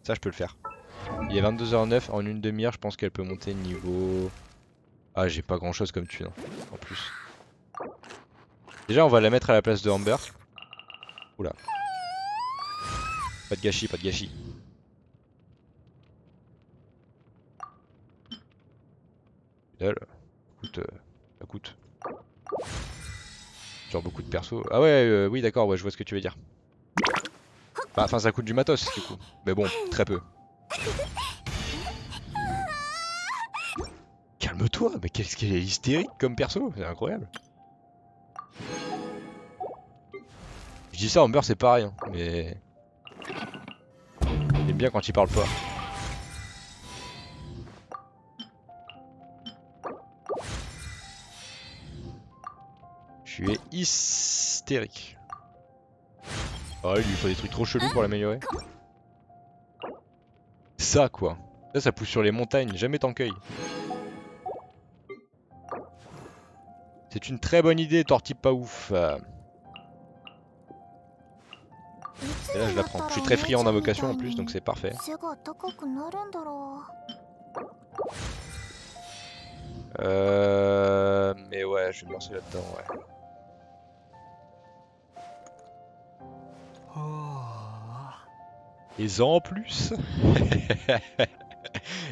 Ça je peux le faire. Il est 22h09, en une demi-heure je pense qu'elle peut monter niveau... Ah j'ai pas grand chose comme thune hein, en plus. Déjà on va la mettre à la place de Amber. Oula. Pas de gâchis, pas de gâchis. Dalle. Ça coûte. Genre beaucoup de persos. Ah ouais, oui d'accord, ouais, je vois ce que tu veux dire. Bah, enfin ça coûte du matos du coup. Mais bon, très peu. Calme-toi, mais qu'est-ce qu'elle est hystérique comme perso, c'est incroyable. Je dis ça, Amber c'est pareil, hein, mais... J'aime bien quand il parle pas. Je suis hystérique. Ah il lui faut des trucs trop chelous pour l'améliorer. Ça quoi. Ça pousse sur les montagnes, jamais t'encueille. C'est une très bonne idée, Tortille pas ouf. Et là je la prends. Je suis très friand d'invocation en plus, donc c'est parfait. Mais ouais, je vais me lancer là-dedans, ouais. Et en plus...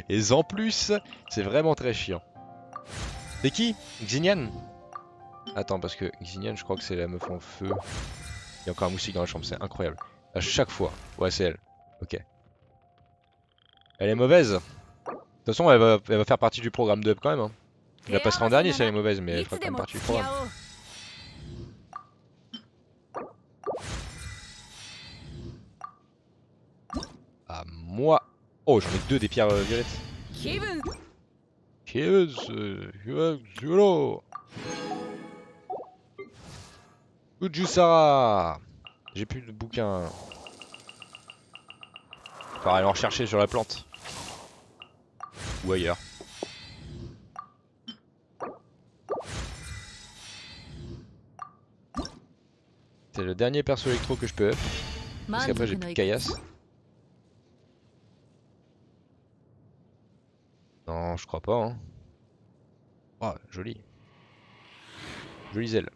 Et en plus, c'est vraiment très chiant. C'est qui? Xinian? Attends, parce que Xinian, je crois que c'est la meuf en feu. Il y a encore un moustique dans la chambre, c'est incroyable. À chaque fois. Ouais, c'est elle. Ok. Elle est mauvaise. De toute façon, elle va faire partie du programme d'up quand même. Hein. Je la passerai en dernier si elle est mauvaise, mais elle fera quand même partie du programme. À moi. Oh, j'en ai deux des pierres violettes. Ujusara. J'ai plus de bouquins. Faudra aller en rechercher sur la plante. Ou ailleurs. C'est le dernier perso électro que je peux up. Parce qu'après j'ai plus de caillasse. Non, je crois pas. Hein. Oh, joli. Jolie aile.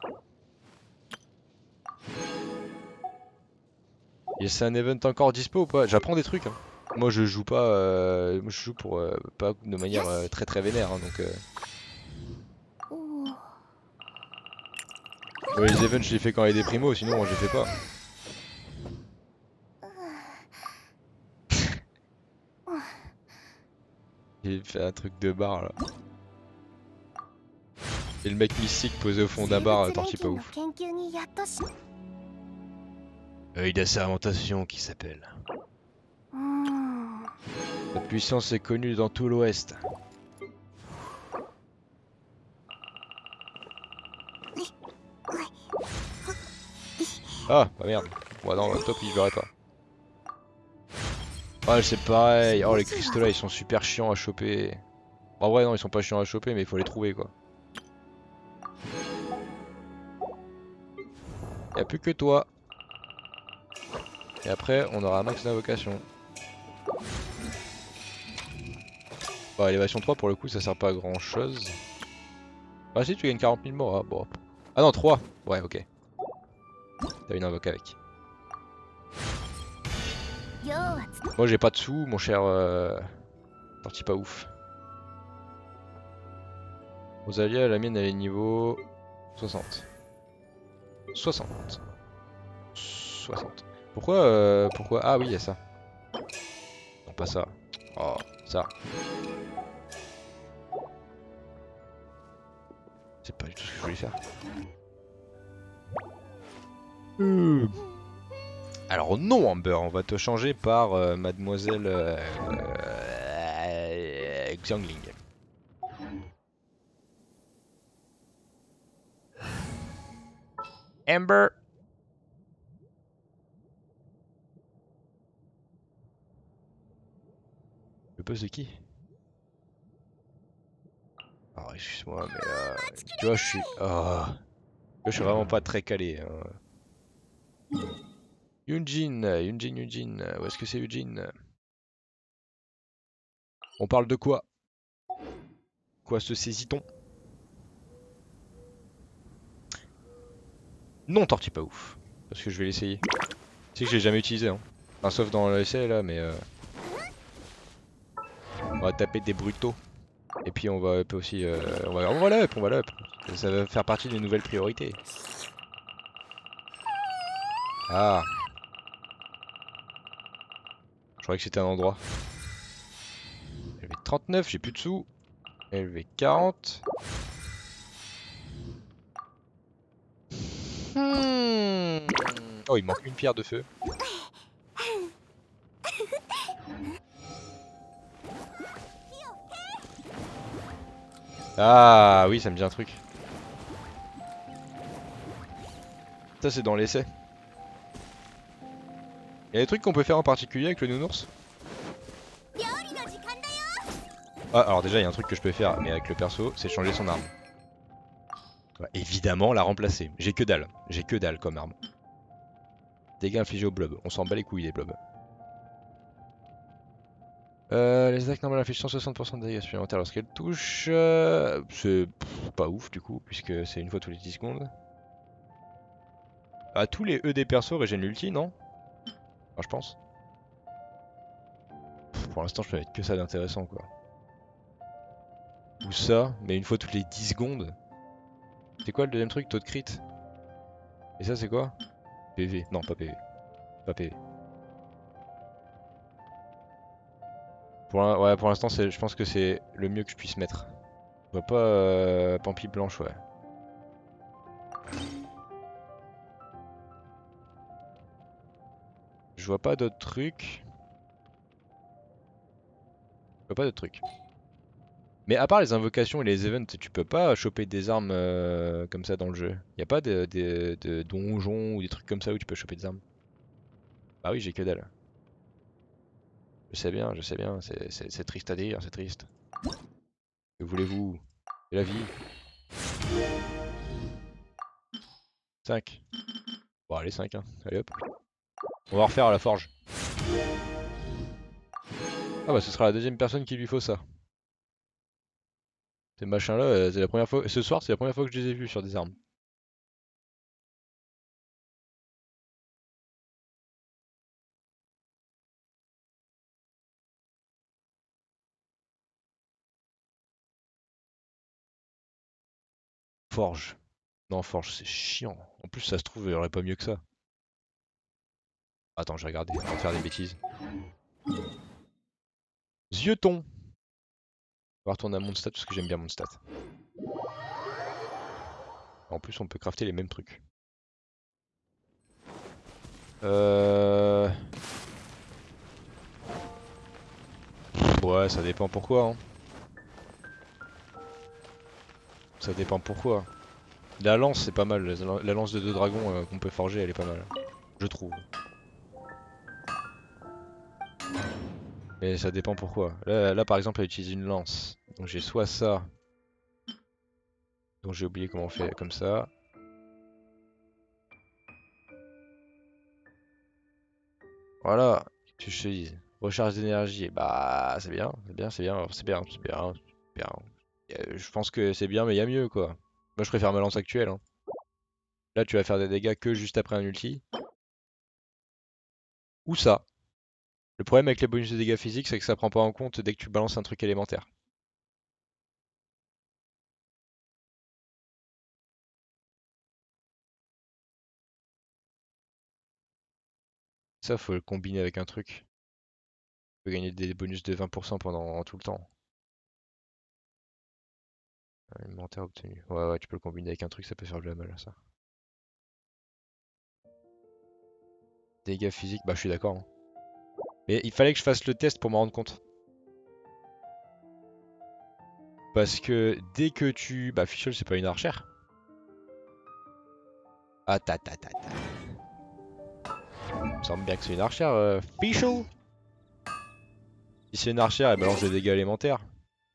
Et c'est un event encore dispo ou pas? J'apprends des trucs. Hein. Moi je joue pas. Moi je joue pour pas de manière très vénère. Hein, donc. Ouais, les events je les fais quand il y a des primos, sinon je les fais pas. J'ai fait un truc de bar là. Et le mec mystique posé au fond d'un bar, tortille pas ouf. Œil d'assermentation qui s'appelle. Sa puissance est connue dans tout l'Ouest. Ah, bah merde. Ouais, non, top, il verrait pas. Ouais, c'est pareil. Oh, les cristaux là, ils sont super chiants à choper. En vrai, non, ils sont pas chiants à choper, mais il faut les trouver quoi. Y'a plus que toi. Et après, on aura un max d'invocation. Bah, élévation 3 pour le coup, ça sert pas à grand chose. Ah, si, tu gagnes 40 000 morts. Ah, bon. Ah non, 3. Ouais, ok. T'as une invoque avec. Moi, j'ai pas de sous, mon cher. Parti pas ouf. Rosalia, la mienne, elle est niveau 60. 60. 60. Pourquoi Ah oui, il y a ça. Non, pas ça. Oh, ça. C'est pas du tout ce que je voulais faire. Alors non, Amber, on va te changer par Mademoiselle Xiangling. Amber. Le boss de qui? Ah, excuse-moi, mais tu vois, je suis. Ah, je suis vraiment pas très calé. Yunjin, où est-ce que c'est Eugene? On parle de quoi? Quoi se saisit-on? Non, tortille pas ouf. Parce que je vais l'essayer. Tu sais que je l'ai jamais utilisé, hein. Enfin, sauf dans l'essai là, mais on va taper des brutaux. Et puis on va up aussi. On va la up. Ça va faire partie des nouvelles priorités. Ah, je croyais que c'était un endroit. LV39, j'ai plus de sous. LV40. Oh, il manque une pierre de feu. Ah oui, ça me dit un truc. Ça c'est dans l'essai. Il y a des trucs qu'on peut faire en particulier avec le nounours? Ah, alors déjà il y a un truc que je peux faire, mais avec le perso, c'est changer son arme. Ouais, évidemment la remplacer. J'ai que dalle comme arme. Dégâts infligés aux blobs, on s'en bat les couilles les blobs. Les attaques normales infligent 160% de dégâts supplémentaires lorsqu'elles touchent. C'est pas ouf du coup, puisque c'est une fois tous les 10 secondes. Ah, tous les E des persos régènent l'ulti, non? Enfin, je pense. Pour l'instant, je peux mettre que ça d'intéressant, quoi. Ou ça, mais une fois toutes les 10 secondes. C'est quoi le deuxième truc? Taux de crit? Et ça, c'est quoi? PV. Non, pas PV. Pas PV. Ouais, pour l'instant, je pense que c'est le mieux que je puisse mettre. Je vois pas Pampi Blanche, ouais. Je vois pas d'autres trucs. Je vois pas d'autres trucs. Mais à part les invocations et les events, tu peux pas choper des armes comme ça dans le jeu. Y a pas de donjons ou des trucs comme ça où tu peux choper des armes. Bah oui, j'ai que dalle. Je sais bien, c'est triste à dire, c'est triste. Que voulez-vous? C'est la vie. 5. Bon, allez, 5, hein. Allez hop. On va refaire à la forge. Ah bah, ce sera la deuxième personne qui lui faut ça. Ces machins-là, c'est la première fois. Ce soir, c'est la première fois que je les ai vus sur des armes. Forge. Non, forge, c'est chiant. En plus, ça se trouve, il y aurait pas mieux que ça. Attends, j'ai regardé, on va faire des bêtises. Zioton. On va retourner à mon stat parce que j'aime bien mon stat. En plus, on peut crafter les mêmes trucs. Ouais, ça dépend pourquoi. Hein. Ça dépend pourquoi. La lance, c'est pas mal. La lance de 2 dragons qu'on peut forger, elle est pas mal. Je trouve. Mais ça dépend pourquoi. Là par exemple, elle utilise une lance. Donc j'ai soit ça. Donc j'ai oublié comment on fait comme ça. Voilà. Tu je te dis. Recharge d'énergie. Bah c'est bien, c'est bien, c'est bien, c'est bien, c'est bien, c'est bien. Je pense que c'est bien, mais il y a mieux quoi. Moi je préfère ma lance actuelle. Hein. Là tu vas faire des dégâts que juste après un ulti. Ou ça. Le problème avec les bonus de dégâts physiques, c'est que ça prend pas en compte dès que tu balances un truc élémentaire. Ça, faut le combiner avec un truc. Tu peux gagner des bonus de 20% pendant tout le temps. Élémentaire obtenu. Ouais, ouais, tu peux le combiner avec un truc, ça peut faire de la mal, ça. Dégâts physiques, bah je suis d'accord. Hein. Mais il fallait que je fasse le test pour m'en rendre compte. Parce que dès que tu... Bah Fischl, c'est pas une archère. Ah, ta. Il me semble bien que c'est une archère, Fischl. Si c'est une archère, elle balance des dégâts élémentaires.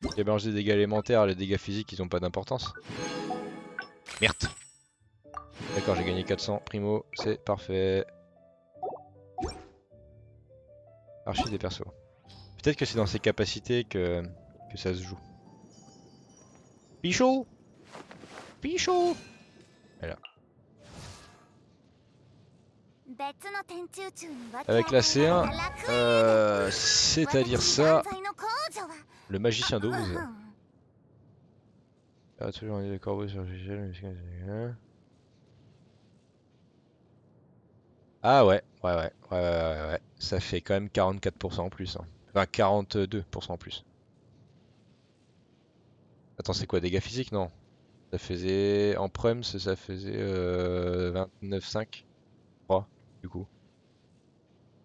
Si elle balance des dégâts élémentaires, les dégâts physiques, ils ont pas d'importance. Merde. D'accord, j'ai gagné 400. Primo, c'est parfait. Archi des persos. Peut-être que c'est dans ses capacités que ça se joue. Pichot. Pichot. Voilà. Avec la C1, c'est-à-dire ça, le magicien d'Oz. Ah, toujours un corbeau sur GGL. Ah ouais. Ça fait quand même 44% en plus. Hein. Enfin, 42% en plus. Attends, c'est quoi, dégâts physiques? Non. Ça faisait, en Prums, ça faisait 29,5, je crois, du coup.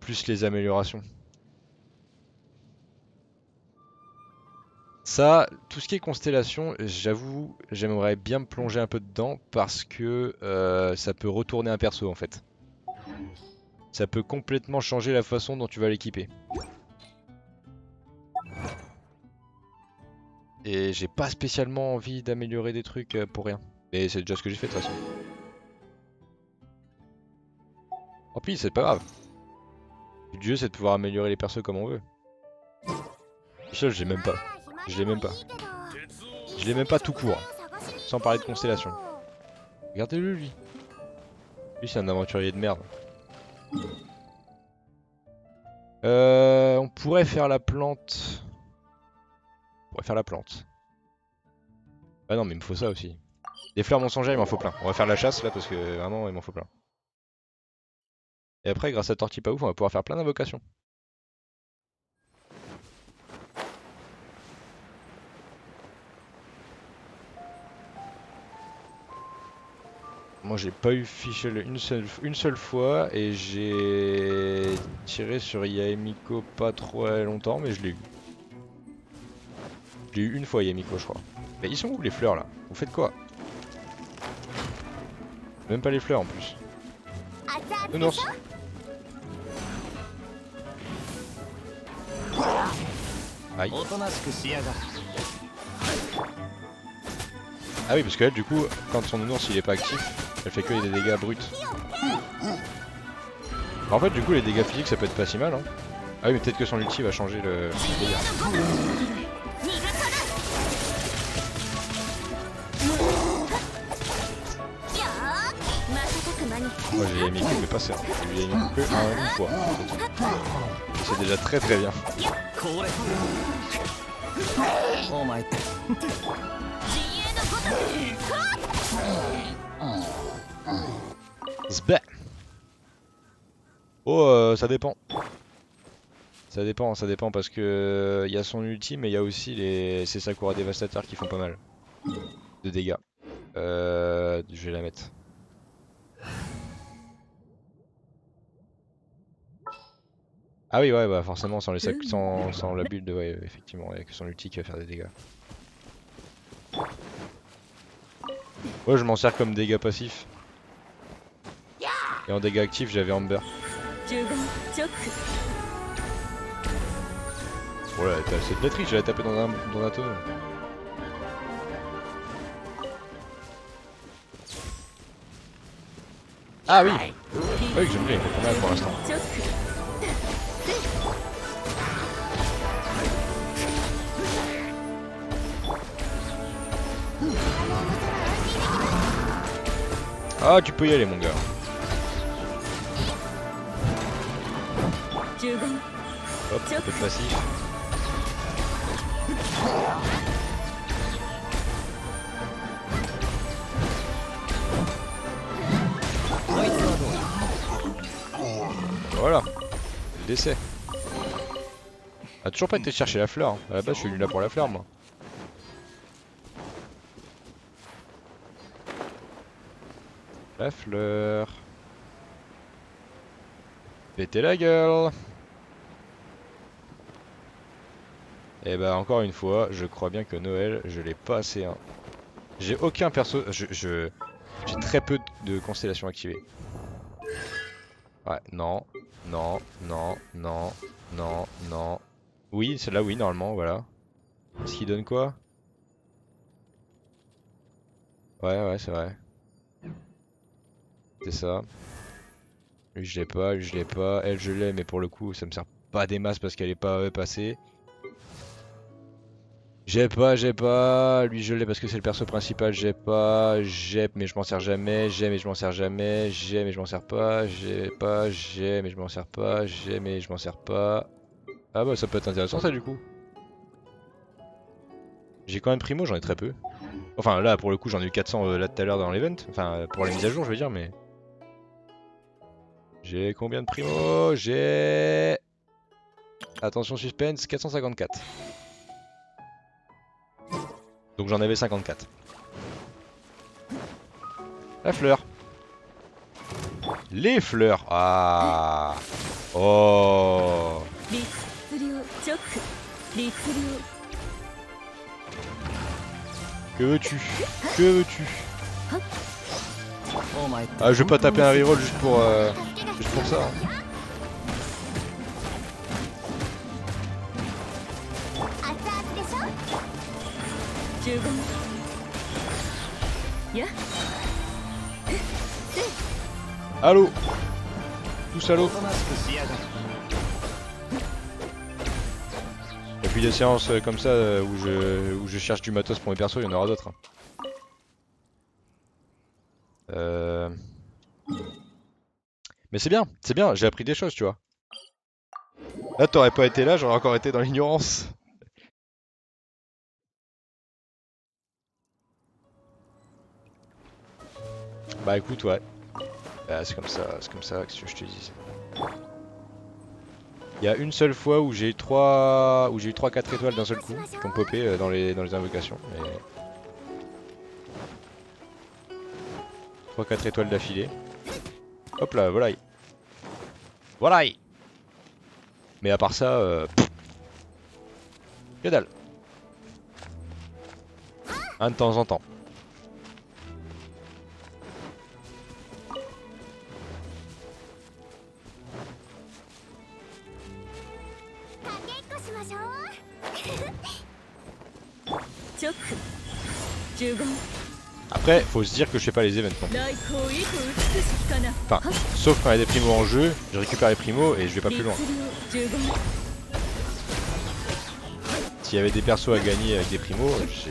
Plus les améliorations. Ça, tout ce qui est constellation, j'avoue, j'aimerais bien me plonger un peu dedans parce que ça peut retourner un perso en fait. Ça peut complètement changer la façon dont tu vas l'équiper. Et j'ai pas spécialement envie d'améliorer des trucs pour rien. Mais c'est déjà ce que j'ai fait de toute façon. Tant pis, c'est pas grave. Le but du jeu, c'est de pouvoir améliorer les persos comme on veut. Michel, j'ai même pas. Je l'ai même pas. Je l'ai même pas tout court. Sans parler de constellation. Regardez-le lui. Lui c'est un aventurier de merde. On pourrait faire la plante. On pourrait faire la plante. Ah non mais il me faut ça aussi. Des fleurs mensongères il m'en faut plein. On va faire la chasse là parce que vraiment il m'en faut plein. Et après grâce à Tortue pas ouf on va pouvoir faire plein d'invocations. Moi j'ai pas eu Fischl une seule fois et j'ai tiré sur Yaemiko pas trop longtemps mais je l'ai eu. Je l'ai eu une fois Yaemiko je crois. Mais ils sont où les fleurs là? Vous faites quoi? Même pas les fleurs en plus. Nounours. Aïe. Ah oui parce que elle du coup quand son nounours il est pas actif elle fait que des dégâts bruts. En fait du coup les dégâts physiques ça peut être pas si mal hein. Ah oui mais peut-être que son ulti va changer le délire. Moi j'ai mis que mais pas ça. J'ai mis que une fois. C'est déjà très très bien. Zbeh. Oh ça dépend. Ça dépend parce que y a son ulti mais il y a aussi ces Sakura dévastateurs qui font pas mal de dégâts. Je vais la mettre. Ah oui, ouais, bah forcément, sans la build, ouais, effectivement, avec son ulti qui va faire des dégâts. Ouais, je m'en sers comme dégâts passifs. Et en dégâts actifs, j'avais Amber. Voilà, c'est de la triche, j'allais taper dans un tonneau. Ah oui! Ah oui, que j'aime bien, il fait pas mal pour l'instant. Ah, tu peux y aller, mon gars. Hop, un peu de passif. Voilà, le décès. A toujours pas été chercher la fleur. Hein. À la base, je suis venu là pour la fleur, moi. La fleur. Péter la gueule. Et bah, encore une fois, je crois bien que Noël, je l'ai pas assez. Hein. J'ai aucun perso. J'ai très peu de constellations activées. Ouais, non, non, non, non, non, non. Oui, celle-là, oui, normalement, voilà. Ce qui donne quoi? Ouais, ouais, c'est vrai. C'est ça. Lui, je l'ai pas, lui, je l'ai pas. Elle, je l'ai, mais pour le coup, ça me sert pas des masses parce qu'elle est pas passée. J'ai pas. Lui, je l'ai parce que c'est le perso principal. J'ai pas. J'ai, mais je m'en sers jamais. J'ai, mais je m'en sers jamais. J'ai, mais je m'en sers pas. J'ai pas. J'ai, mais je m'en sers pas. J'ai, mais je m'en sers pas. Ah bah, ça peut être intéressant, ça, du coup. J'ai quand même primo, j'en ai très peu. Enfin, là, pour le coup, j'en ai eu 400 là tout à l'heure dans l'event. Enfin, pour la mise à jour, je veux dire, mais. J'ai combien de primo? J'ai. Attention, suspense, 454. Donc j'en avais 54. La fleur. Les fleurs. Ah. Oh. Que veux-tu? Que veux-tu? Ah, je vais pas taper un reroll juste pour ça. Hein. Allô? Tout salaud. Et puis des séances comme ça où je cherche du matos pour mes persos, il y en aura d'autres. Hein. Mais c'est bien, j'ai appris des choses, tu vois. Là, t'aurais pas été là, j'aurais encore été dans l'ignorance. Bah écoute, ouais. Bah, c'est comme ça, qu'est-ce que je te dis. Il y a une seule fois où j'ai eu 3-4 étoiles d'un seul coup qui ont popé dans les invocations. Mais... 3-4 étoiles d'affilée. Hop là, volaille. Volaille. Mais à part ça, que dalle. Un de temps en temps. Après, faut se dire que je fais pas les events non plus. Enfin, sauf quand il y a des primos en jeu, je récupère les primos et je vais pas plus loin. S'il y avait des persos à gagner avec des primos, je sais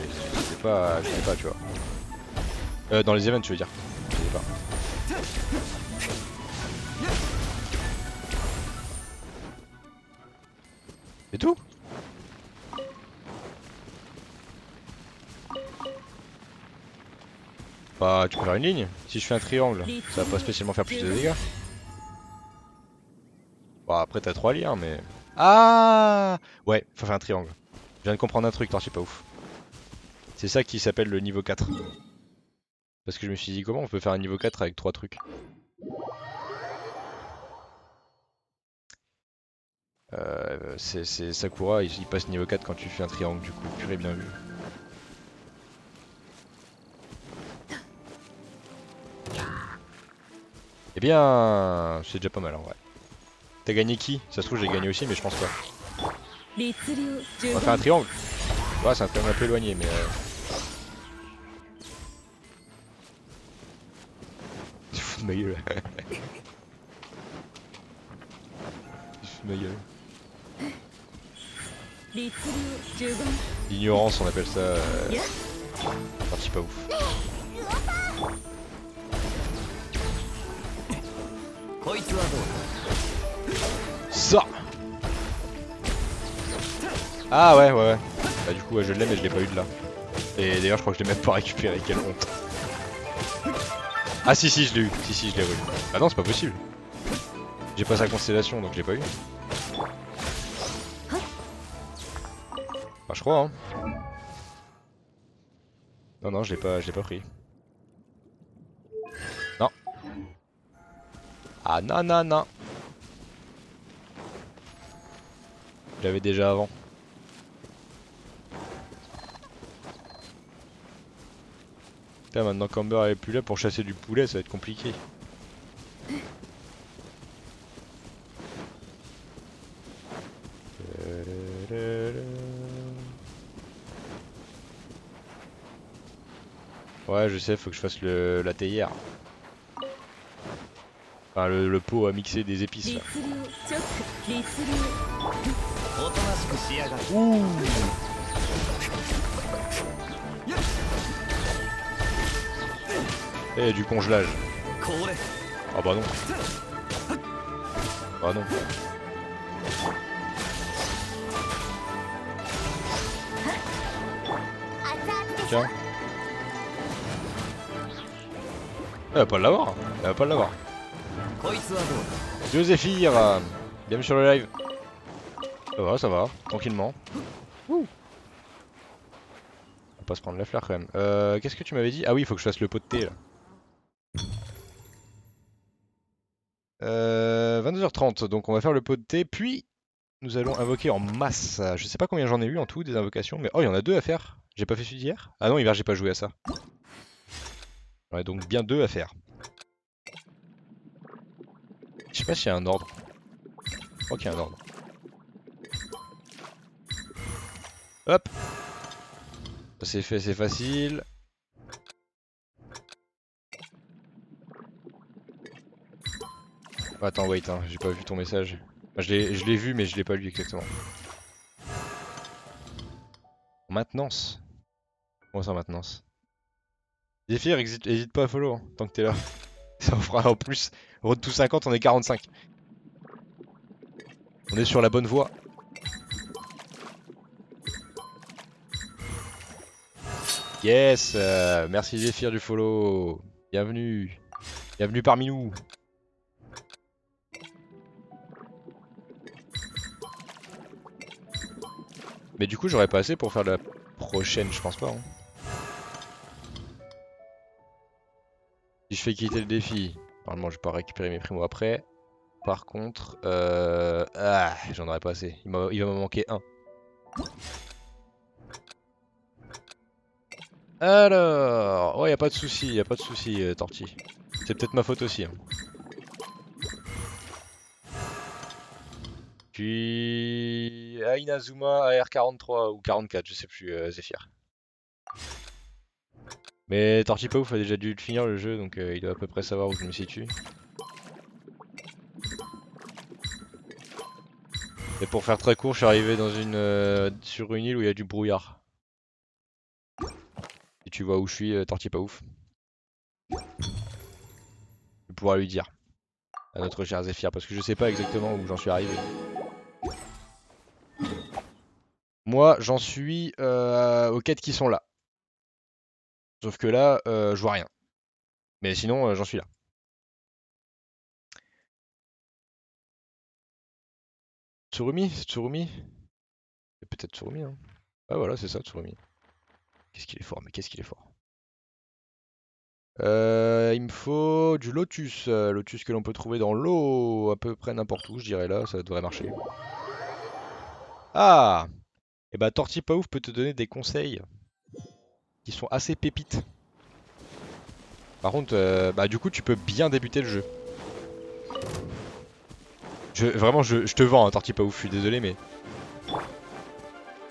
pas, tu vois. Dans les events, tu veux dire. Je sais pas. C'est tout? Bah, tu peux faire une ligne. Si je fais un triangle, ça va pas spécialement faire plus de dégâts. Bon, après, t'as 3 liens, mais. Ah! Ouais, faut faire un triangle. Je viens de comprendre un truc, t'en sais pas ouf. C'est ça qui s'appelle le niveau 4. Parce que je me suis dit, comment on peut faire un niveau 4 avec 3 trucs? C'est Sakura, il passe niveau 4 quand tu fais un triangle du coup, purée bien vu. Eh bien, c'est déjà pas mal en vrai. T'as gagné qui? Ça se trouve j'ai gagné aussi mais je pense pas. On va faire un triangle. Ouais, c'est un triangle un peu éloigné mais... Tu fous de ma gueule. Tu fous de ma gueule. L'ignorance on appelle ça... Parti pas ouf. Ça. Ah ouais. Bah du coup ouais, je l'ai mais je l'ai pas eu de là. Et d'ailleurs je crois que je l'ai même pas récupéré, quelle honte. Ah si je l'ai eu, si je l'ai eu. Ah non c'est pas possible. J'ai pas sa constellation donc je l'ai pas eu. Bah je crois hein. Non je l'ai pas pris. Non. Ah non. Je l'avais déjà avant. Putain maintenant qu'Amber elle est plus là pour chasser du poulet ça va être compliqué. Ouais je sais, faut que je fasse la théière. Enfin le pot à mixer des épices là. Ouh. Et du congelage. Ah bah non. Ah non. Tiens. Elle va pas l'avoir. Elle va pas l'avoir. Yo Zephyr, bienvenue sur le live. Ça va, tranquillement. On va pas se prendre la fleur quand même. Qu'est-ce que tu m'avais dit? Ah oui, il faut que je fasse le pot de thé là. 22h30, donc on va faire le pot de thé, puis nous allons invoquer en masse. Je sais pas combien j'en ai eu en tout des invocations, mais oh, il y en a deux à faire. J'ai pas fait celui d'hier? Ah non, hiver, j'ai pas joué à ça. Ouais, donc bien deux à faire. Je sais pas s'il y a un ordre. Je crois qu'il y a un ordre. Hop! C'est fait, c'est facile. Attends, wait, hein, j'ai pas vu ton message. Enfin, je l'ai vu, mais je l'ai pas lu exactement. Maintenance. Comment ça, maintenance? Zephyr, hésite pas à follow, hein, tant que t'es là. Ça vous fera en plus. Road to 50, on est 45. On est sur la bonne voie. Yes, merci Zephyr du follow. Bienvenue. Bienvenue parmi nous. Mais du coup, j'aurais pas assez pour faire la prochaine, je pense pas. Hein. Si je fais quitter le défi, normalement je vais pas récupérer mes primos après. Par contre, j'en aurais pas assez. Il va m'en manquer un. Alors, oh, y a pas de souci, Torti. C'est peut-être ma faute aussi. Hein. Puis à Inazuma AR43 ou 44, je sais plus, Zephyr. Mais Tortipaouf a déjà dû le finir le jeu, donc il doit à peu près savoir où je me situe. Et pour faire très court, je suis arrivé dans sur une île où il y a du brouillard. Et tu vois où je suis, Tortipaouf. Je vais pouvoir lui dire à notre cher Zephyr, parce que je sais pas exactement où j'en suis arrivé. Moi, j'en suis aux quêtes qui sont là. Sauf que là, je vois rien. Mais sinon, j'en suis là. Tsurumi? C'est Tsurumi? C'est peut-être Tsurumi, hein. Ah voilà, c'est ça, Tsurumi. Qu'est-ce qu'il est fort, mais qu'est-ce qu'il est fort. Il me faut du lotus. Lotus que l'on peut trouver dans l'eau, à peu près n'importe où, je dirais là, ça devrait marcher. Ah! Et bah Torti pas ouf peut te donner des conseils qui sont assez pépites. Par contre, bah du coup tu peux bien débuter le jeu. Vraiment, je te vends, hein, Torti pas ouf, je suis désolé, mais...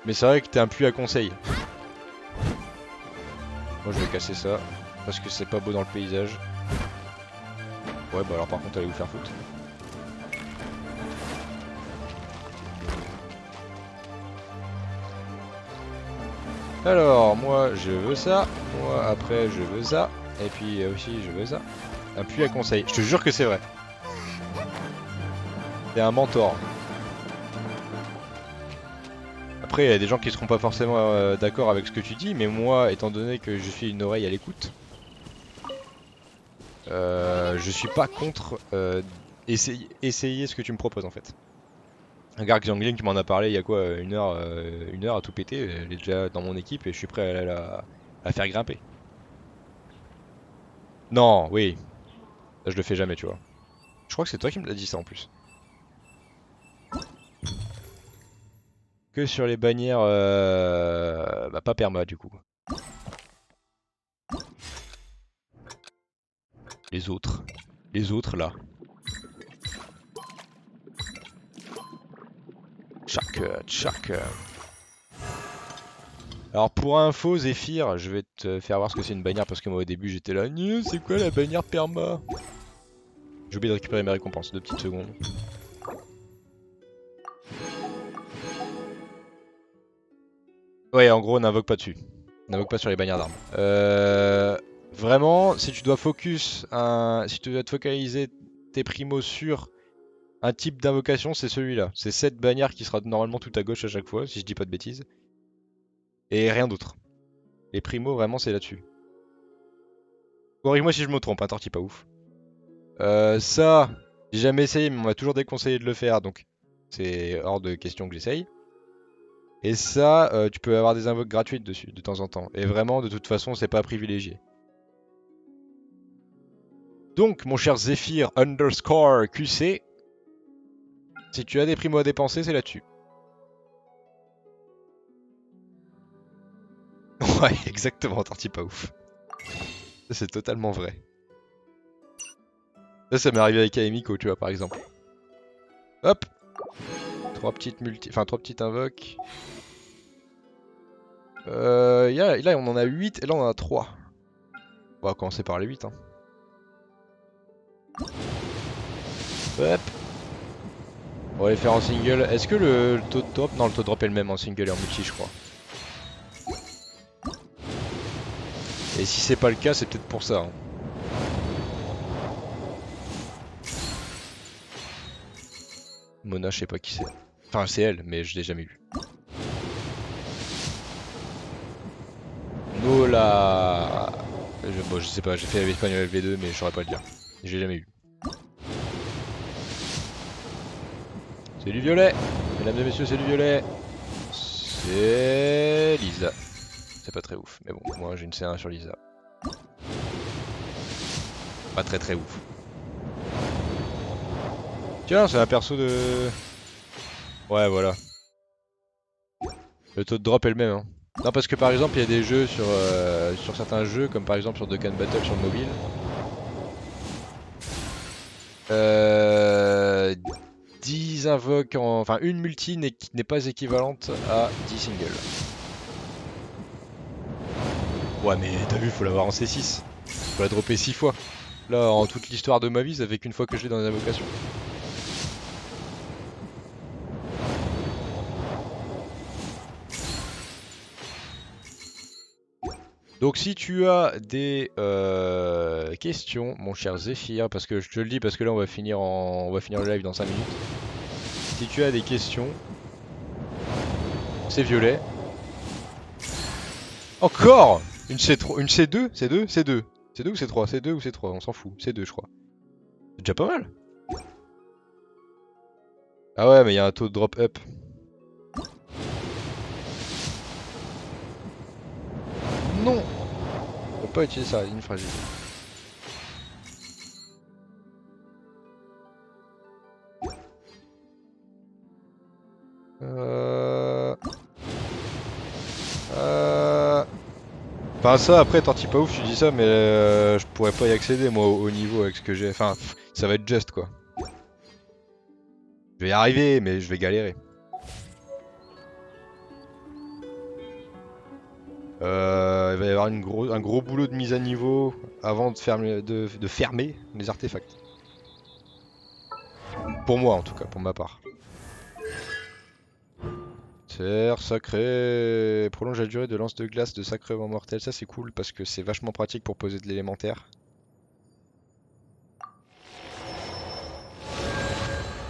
Mais c'est vrai que t'es un puits à conseils. Moi je vais casser ça, parce que c'est pas beau dans le paysage. Ouais bah alors par contre allez vous faire foutre. Alors moi je veux ça, moi après je veux ça, et puis aussi je veux ça. Un puits à conseils, je te jure que c'est vrai. T'es un mentor. Après il y a des gens qui seront pas forcément d'accord avec ce que tu dis, mais moi étant donné que je suis une oreille à l'écoute, je suis pas contre essayer ce que tu me proposes en fait. Regarde Xiangling qui m'en a parlé il y a quoi, une heure à tout péter, elle est déjà dans mon équipe et je suis prêt à la faire grimper. Non, oui, ça, je le fais jamais tu vois. Je crois que c'est toi qui me l'as dit ça en plus. Que sur les bannières, bah pas perma du coup. Les autres. Les autres là. Shark. Alors pour info Zephyr, je vais te faire voir ce que c'est une bannière parce que moi au début j'étais là, c'est quoi la bannière perma? J'ai oublié de récupérer mes récompenses, 2 petites secondes. Ouais, en gros on n'invoque pas dessus. On n'invoque pas sur les bannières d'armes. Vraiment, si tu dois si tu dois te focaliser tes primos sur un type d'invocation, c'est celui-là. C'est cette bannière qui sera normalement tout à gauche à chaque fois, si je dis pas de bêtises. Et rien d'autre. Les primos, vraiment, c'est là-dessus. Corrige-moi si je me trompe, un torti pas ouf. Ça, j'ai jamais essayé, mais on m'a toujours déconseillé de le faire, donc c'est hors de question que j'essaye. Et ça, tu peux avoir des invoques gratuites dessus, de temps en temps. Et vraiment, de toute façon, c'est pas privilégié. Donc, mon cher Zephyr underscore QC, si tu as des primos à dépenser, c'est là-dessus. Ouais, exactement, torti pas ouf. Ça, c'est totalement vrai. Ça m'est arrivé avec Aemiko, tu vois, par exemple. Hop! Trois petites invoques. Là, on en a 8 et là, on en a 3. On va commencer par les 8, hein. Hop! On va les faire en single. Est-ce que le taux de drop... Non, le taux de drop est le même en single et en multi, je crois. Et si c'est pas le cas, c'est peut-être pour ça, hein. Mona, je sais pas qui c'est. Enfin, c'est elle, mais je l'ai jamais vue. Nola. Bon, je sais pas, j'ai fait l'espagnol LV2, mais je saurais pas le dire. Je l'ai jamais eu. C'est du violet! Mesdames et messieurs, c'est du violet! C'est Lisa. C'est pas très ouf, mais bon, moi j'ai une C1 sur Lisa. Pas très très ouf. Tiens, c'est un perso de... Ouais, voilà. Le taux de drop est le même, hein. Non, parce que par exemple, il y a des jeux sur certains jeux, comme par exemple sur Dokkan Battle sur le mobile. 10 invoques Enfin, une multi n'est pas équivalente à 10 singles. Ouais, mais t'as vu, faut l'avoir en C6. Faut la dropper 6 fois. Là, en toute l'histoire de ma vie, ça fait qu'une fois que je l'ai dans les invocations. Donc si tu as des questions, mon cher Zephyr, parce que je te le dis, parce que là on va finir le live dans 5 minutes. Si tu as des questions, c'est violet. Encore une C3, une C2, C2, C2. C2 ou C3, C2 ou C3, on s'en fout. C2 je crois. C'est déjà pas mal. Ah ouais, mais il y a un taux de drop up. Non, on peut pas utiliser ça, ligne fragile. Enfin ça après Torti pas ouf tu dis ça mais je pourrais pas y accéder moi au niveau avec ce que j'ai. Enfin ça va être juste quoi. Je vais y arriver mais je vais galérer. Il va y avoir un gros boulot de mise à niveau avant de fermer les artefacts. Pour moi en tout cas, pour ma part. Terre sacré. Prolonge la durée de lance de glace de sacrement mortel. Ça c'est cool parce que c'est vachement pratique pour poser de l'élémentaire.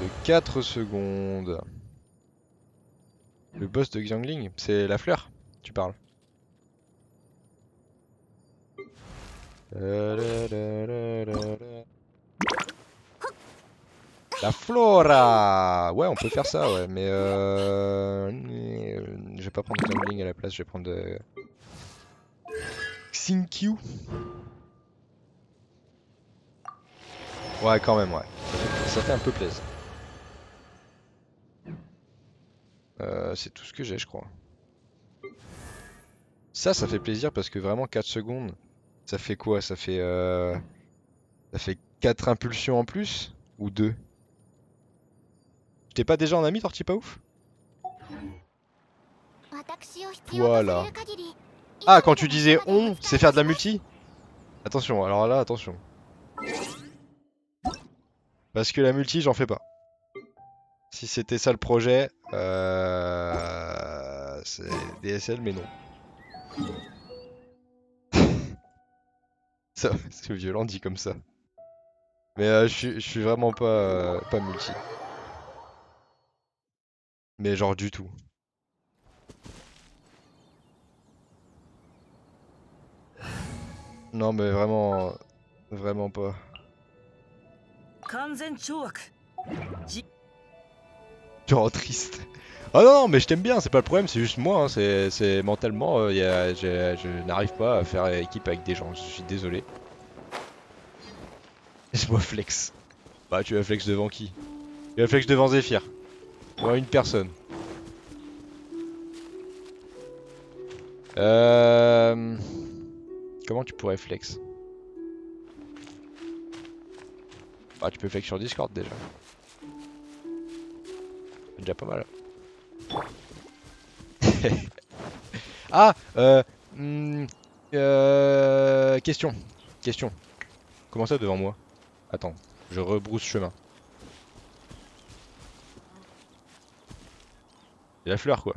De 4 secondes. Le boss de Xiangling, c'est la fleur, tu parles. La flora. Ouais, on peut faire ça, ouais, mais je vais pas prendre Xiangling à la place, je vais prendre Xinkyu. Ouais, quand même, ouais. Ça fait un peu plaisir. C'est tout ce que j'ai, je crois. Ça fait plaisir parce que vraiment 4 secondes, ça fait quoi? Ça fait 4 impulsions en plus? Ou 2? T'es pas déjà en ami, Torti pas ouf? Voilà. Ah, quand tu disais on, c'est faire de la multi? Attention, alors là, attention. Parce que la multi, j'en fais pas. Si c'était ça le projet, c'est DSL, mais non. C'est violent dit comme ça. Mais je suis vraiment pas multi. Mais genre du tout. Non, mais vraiment pas. Genre triste. Ah non, non, mais je t'aime bien, c'est pas le problème, c'est juste moi, hein, c'est mentalement, je n'arrive pas à faire équipe avec des gens, je suis désolé. Laisse-moi flex. Bah tu vas flex devant qui? Tu vas flex devant Zephyr. Devant une personne. Euh... Comment tu pourrais flex? Bah tu peux flex sur Discord déjà. C'est déjà pas mal. Ah hmm, question. Question. Comment ça devant moi? Attends, je rebrousse chemin. C'est la fleur quoi.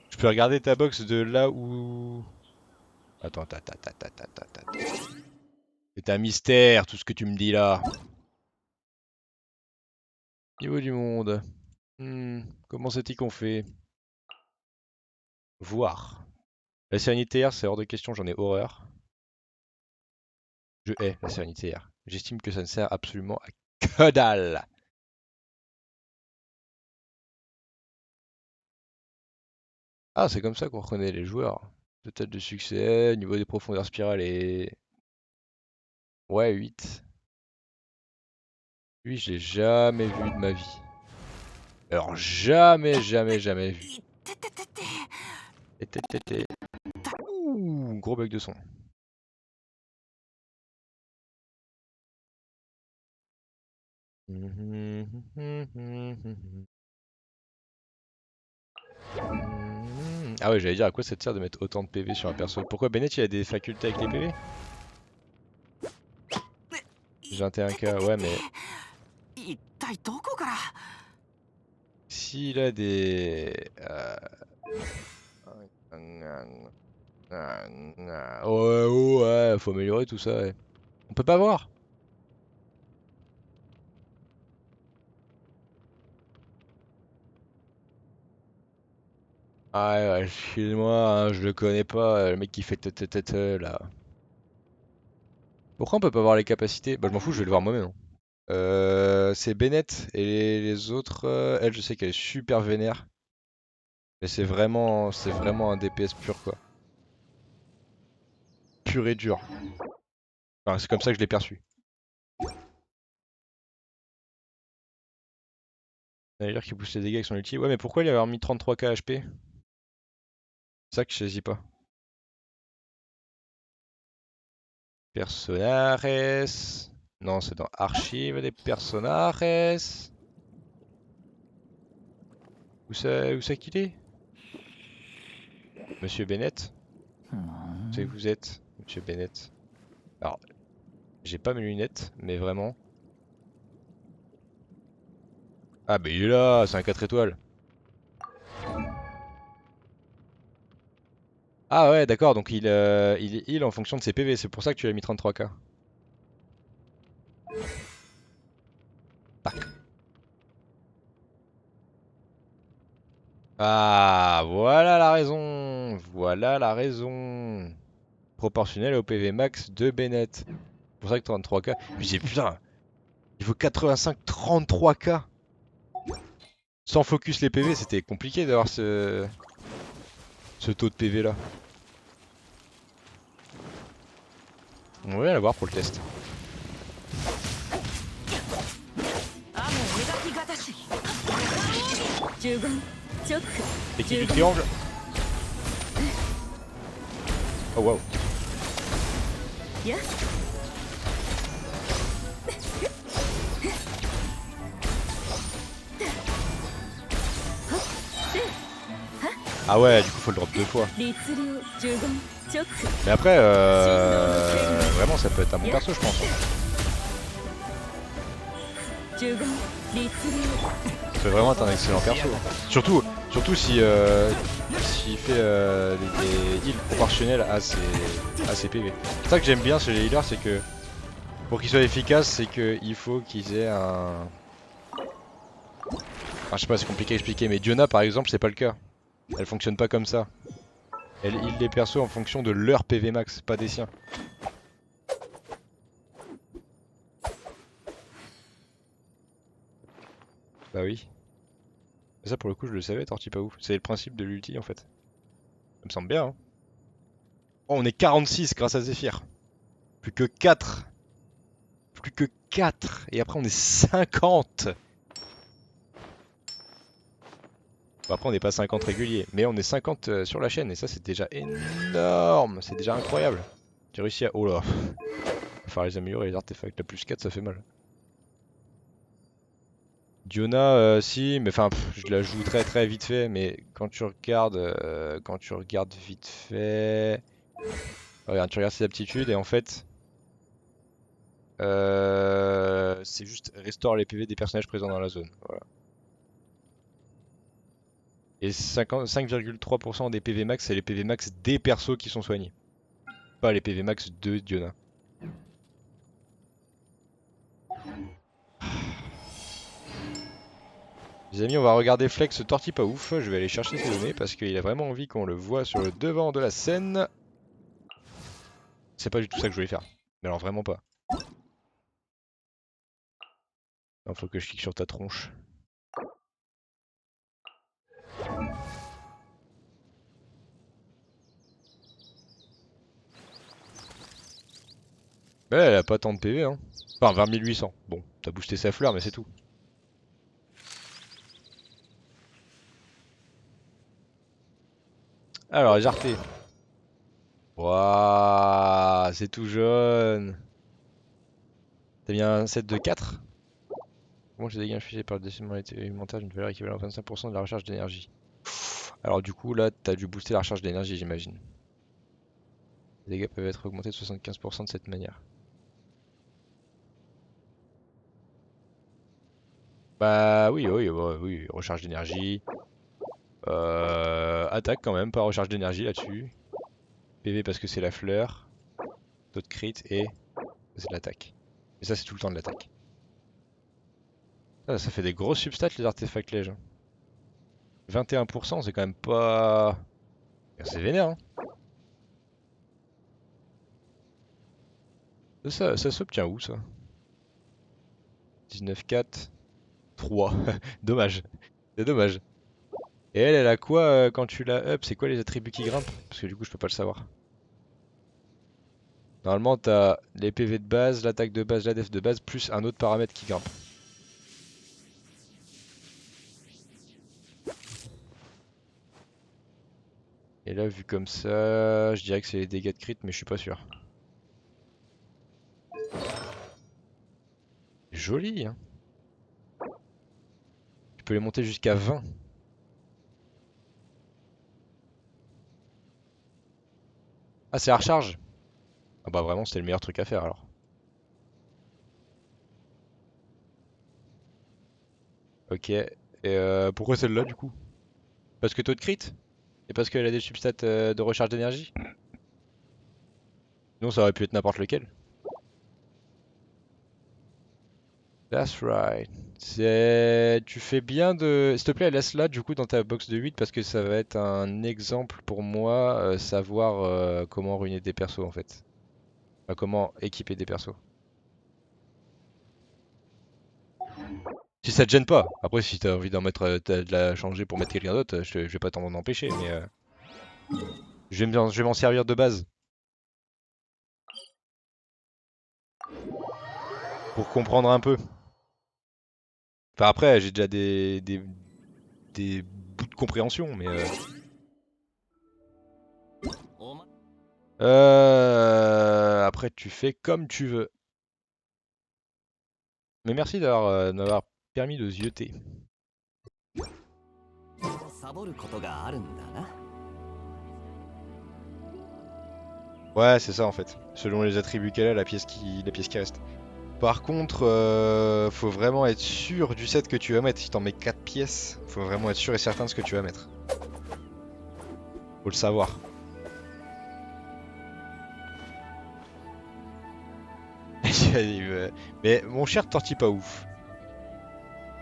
Je peux regarder ta box de là où... Attends, attends. C'est un mystère tout ce que tu me dis là. Niveau du monde. Comment c'est-il qu'on fait? Voir. La sérénité c'est hors de question, j'en ai horreur. Je hais la sérénité J'estime que ça ne sert absolument à que dalle. Ah, c'est comme ça qu'on reconnaît les joueurs. Total de succès, niveau des profondeurs spirales et... Ouais, 8. Lui, je l'ai jamais vu de ma vie. Alors, jamais vu. Ouh, gros bug de son. Ah ouais, j'allais dire à quoi ça te sert de mettre autant de PV sur un perso. Pourquoi Bennett il a des facultés avec les PV? J'ai 21k, ouais mais... S'il a des... Ouais, faut améliorer tout ça, ouais. On peut pas voir. Ah ouais, excuse-moi, hein, je le connais pas, le mec qui fait là. Pourquoi on peut pas voir les capacités? Bah je m'en fous, je vais le voir moi-même, hein. C'est Bennett et les autres, elle je sais qu'elle est super vénère. Mais c'est vraiment un DPS pur quoi. Pur et dur. Enfin, c'est comme ça que je l'ai perçu. D'ailleurs qui pousse les dégâts avec son ulti. Ouais, mais pourquoi il avait mis 33k HP? C'est ça que je saisis pas. Personares. Non, c'est dans Archives des Personares. Où ça qu'il est? Monsieur Bennett? Où c'est que vous êtes, Monsieur Bennett? Alors, j'ai pas mes lunettes, mais vraiment. Ah, bah il est là, c'est un 4 étoiles. Ah ouais, d'accord, donc il heal en fonction de ses PV, c'est pour ça que tu lui as mis 33k. Ah, voilà la raison. Voilà la raison. Proportionnel au PV max de Bennett. C'est pour ça que 33k. Puis j'ai putain, il faut 85 33k. Sans focus les PV, c'était compliqué d'avoir ce taux de PV là. On va aller la voir pour le test. 十言直符 C'est qui du triangle? Oh waouh. や Ah ouais, du coup faut le drop 2 fois. 律令十言直符 Mais après, vraiment ça peut être un bon perso je pense. 十言律令 Ça peut vraiment être un excellent perso. Surtout si s'il fait des heals proportionnels à ses PV. C'est ça que j'aime bien chez les healers, c'est que pour qu'ils soient efficaces, c'est qu'il faut qu'ils aient un... Enfin, je sais pas, c'est compliqué à expliquer, mais Diona par exemple, c'est pas le cas. Elle fonctionne pas comme ça. Elle heal les persos en fonction de leur PV max, pas des siens. Bah oui. Ça pour le coup je le savais, Torti pas ouf. C'est le principe de l'ulti en fait. Ça me semble bien. Hein. Oh, on est 46 grâce à Zephyr. Plus que 4. Plus que 4. Et après on est 50. Bon, après on n'est pas 50 réguliers. Mais on est 50 sur la chaîne. Et ça c'est déjà énorme. C'est déjà incroyable. J'ai réussi à... Oh là. Il va falloir les améliorer les artefacts. La plus 4 ça fait mal. Diona, si, mais enfin, je la joue très très vite fait, mais quand tu regardes vite fait, regarde, tu regardes ses aptitudes et en fait, c'est juste restore les PV des personnages présents dans la zone, voilà. Et 5,3% des PV max, c'est les PV max des persos qui sont soignés, pas les PV max de Diona. Les amis, on va regarder Flex Torti pas ouf. Je vais aller chercher ses données parce qu'il a vraiment envie qu'on le voit sur le devant de la scène. C'est pas du tout ça que je voulais faire. Mais alors vraiment pas. Non, faut que je clique sur ta tronche. Mais elle a pas tant de PV hein. Enfin 20 800. Bon, t'as boosté sa fleur mais c'est tout. Alors les artés. Waouh, c'est tout jaune. T'as mis un set de 4? Comment les dégâts infligés par le déciment alimentaire d'une valeur équivalente à 25% de la recharge d'énergie. Alors du coup là t'as dû booster la recharge d'énergie j'imagine. Les dégâts peuvent être augmentés de 75% de cette manière. Bah oui, oui, recharge d'énergie. Attaque quand même, pas recharge d'énergie là-dessus. PV parce que c'est la fleur. D'autres crit et c'est de l'attaque. Et ça c'est tout le temps de l'attaque. Ça fait des gros substats les artefacts lèges. 21% c'est quand même pas... C'est vénère hein. Ça s'obtient où ça? 19,4. 3. Dommage. C'est dommage. Et elle a quoi quand tu la up? C'est quoi les attributs qui grimpent? Parce que du coup je peux pas le savoir. Normalement t'as les PV de base, l'attaque de base, la def de base, plus un autre paramètre qui grimpe. Et là, vu comme ça, je dirais que c'est les dégâts de crit, mais je suis pas sûr. Joli, hein. Tu peux les monter jusqu'à 20. Ah, c'est la recharge? Ah bah vraiment, c'était le meilleur truc à faire alors. Ok. Et pourquoi celle-là du coup? Parce que taux de crit? Et parce qu'elle a des substats de recharge d'énergie? Sinon, ça aurait pu être n'importe lequel. That's right. Tu fais bien de... S'il te plaît, laisse-la du coup dans ta box de 8 parce que ça va être un exemple pour moi, savoir comment ruiner des persos en fait. Enfin, comment équiper des persos. Si ça te gêne pas. Après, si t'as envie d'en mettre, de la changer pour mettre quelqu'un d'autre, je vais pas t'en empêcher, mais je vais m'en servir de base. Pour comprendre un peu. Enfin après, j'ai déjà des bouts de compréhension, mais après tu fais comme tu veux. Mais merci d'avoir m'avoir permis de zioter. サボることがあるんだな。Ouais, c'est ça en fait. Selon les attributs qu'elle a, la pièce qui reste. Par contre, faut vraiment être sûr du set que tu vas mettre. Si t'en mets 4 pièces, faut vraiment être sûr et certain de ce que tu vas mettre. Faut le savoir. Mais mon cher Torti pas ouf.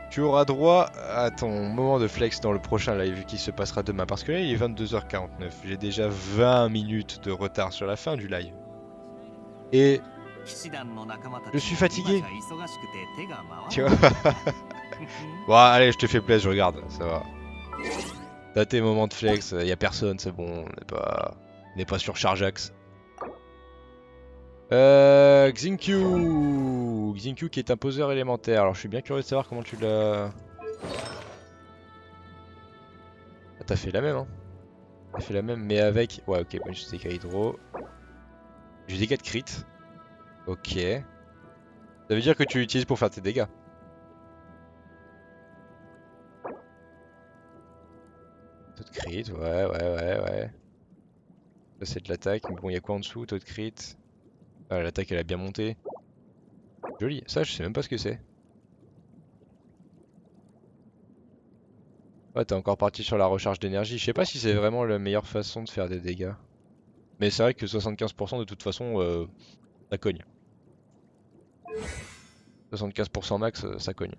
Tu auras droit à ton moment de flex dans le prochain live qui se passera demain. Parce que là, il est 22h49. J'ai déjà 20 minutes de retard sur la fin du live. Et je suis fatigué. Tu vois. Bon, allez, je te fais plaisir, je regarde. Ça va. T'as tes moments de flex, y a personne, c'est bon. On n'est pas sur Chargeax. Xingqiu. Xingqiu qui est un poseur élémentaire. Alors, je suis bien curieux de savoir comment tu l'as... Ah, t'as fait la même, hein. T'as fait la même, mais avec... Ouais, ok, bonus dégâts hydro. J'ai des dégâts de crit. Ok. Ça veut dire que tu l'utilises pour faire tes dégâts. Taux de crit, ouais. Ça c'est de l'attaque, mais bon, il y a quoi en dessous? Taux de crit. Ah, l'attaque elle a bien monté. Joli. Ça, je sais même pas ce que c'est. Ouais, t'es encore parti sur la recharge d'énergie. Je sais pas si c'est vraiment la meilleure façon de faire des dégâts. Mais c'est vrai que 75% de toute façon, ça cogne. 75% max, ça cogne.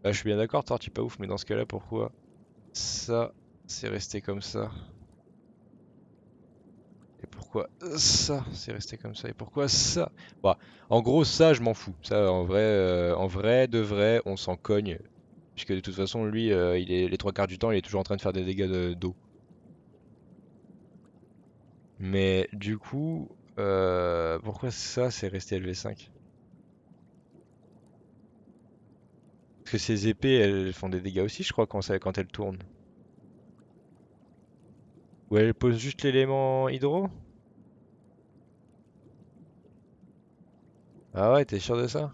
Bah, je suis bien d'accord, Torti pas ouf, mais dans ce cas-là, pourquoi ça, c'est resté comme ça? Et pourquoi ça, c'est resté comme ça? Et pourquoi ça? Bah, en gros, ça, je m'en fous. Ça, en vrai, de vrai, on s'en cogne. Puisque de toute façon, lui, il est les trois quarts du temps, il est toujours en train de faire des dégâts d'eau. Mais du coup, pourquoi ça, c'est resté LV5? Parce que ces épées, elles font des dégâts aussi, je crois, quand elles tournent. Ou elles posent juste l'élément hydro? Ah ouais, t'es sûr de ça?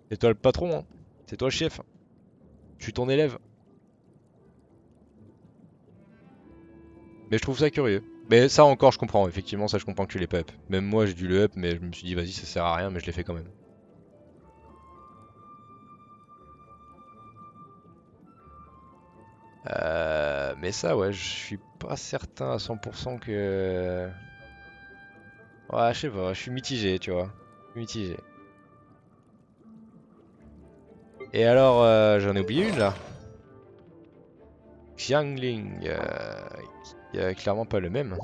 C'est toi le patron, hein. C'est toi le chef. Je suis ton élève. Mais je trouve ça curieux. Mais ça encore, je comprends. Effectivement, ça, je comprends que tu l'aies pas up. Même moi, j'ai dû le up, mais je me suis dit, vas-y, ça sert à rien, mais je l'ai fait quand même. Mais ça, ouais, je suis pas certain à 100% que... Ouais, je sais pas, je suis mitigé, tu vois. Mitigé. Et alors, j'en ai oublié une là. Xiangling, qui a clairement pas le même.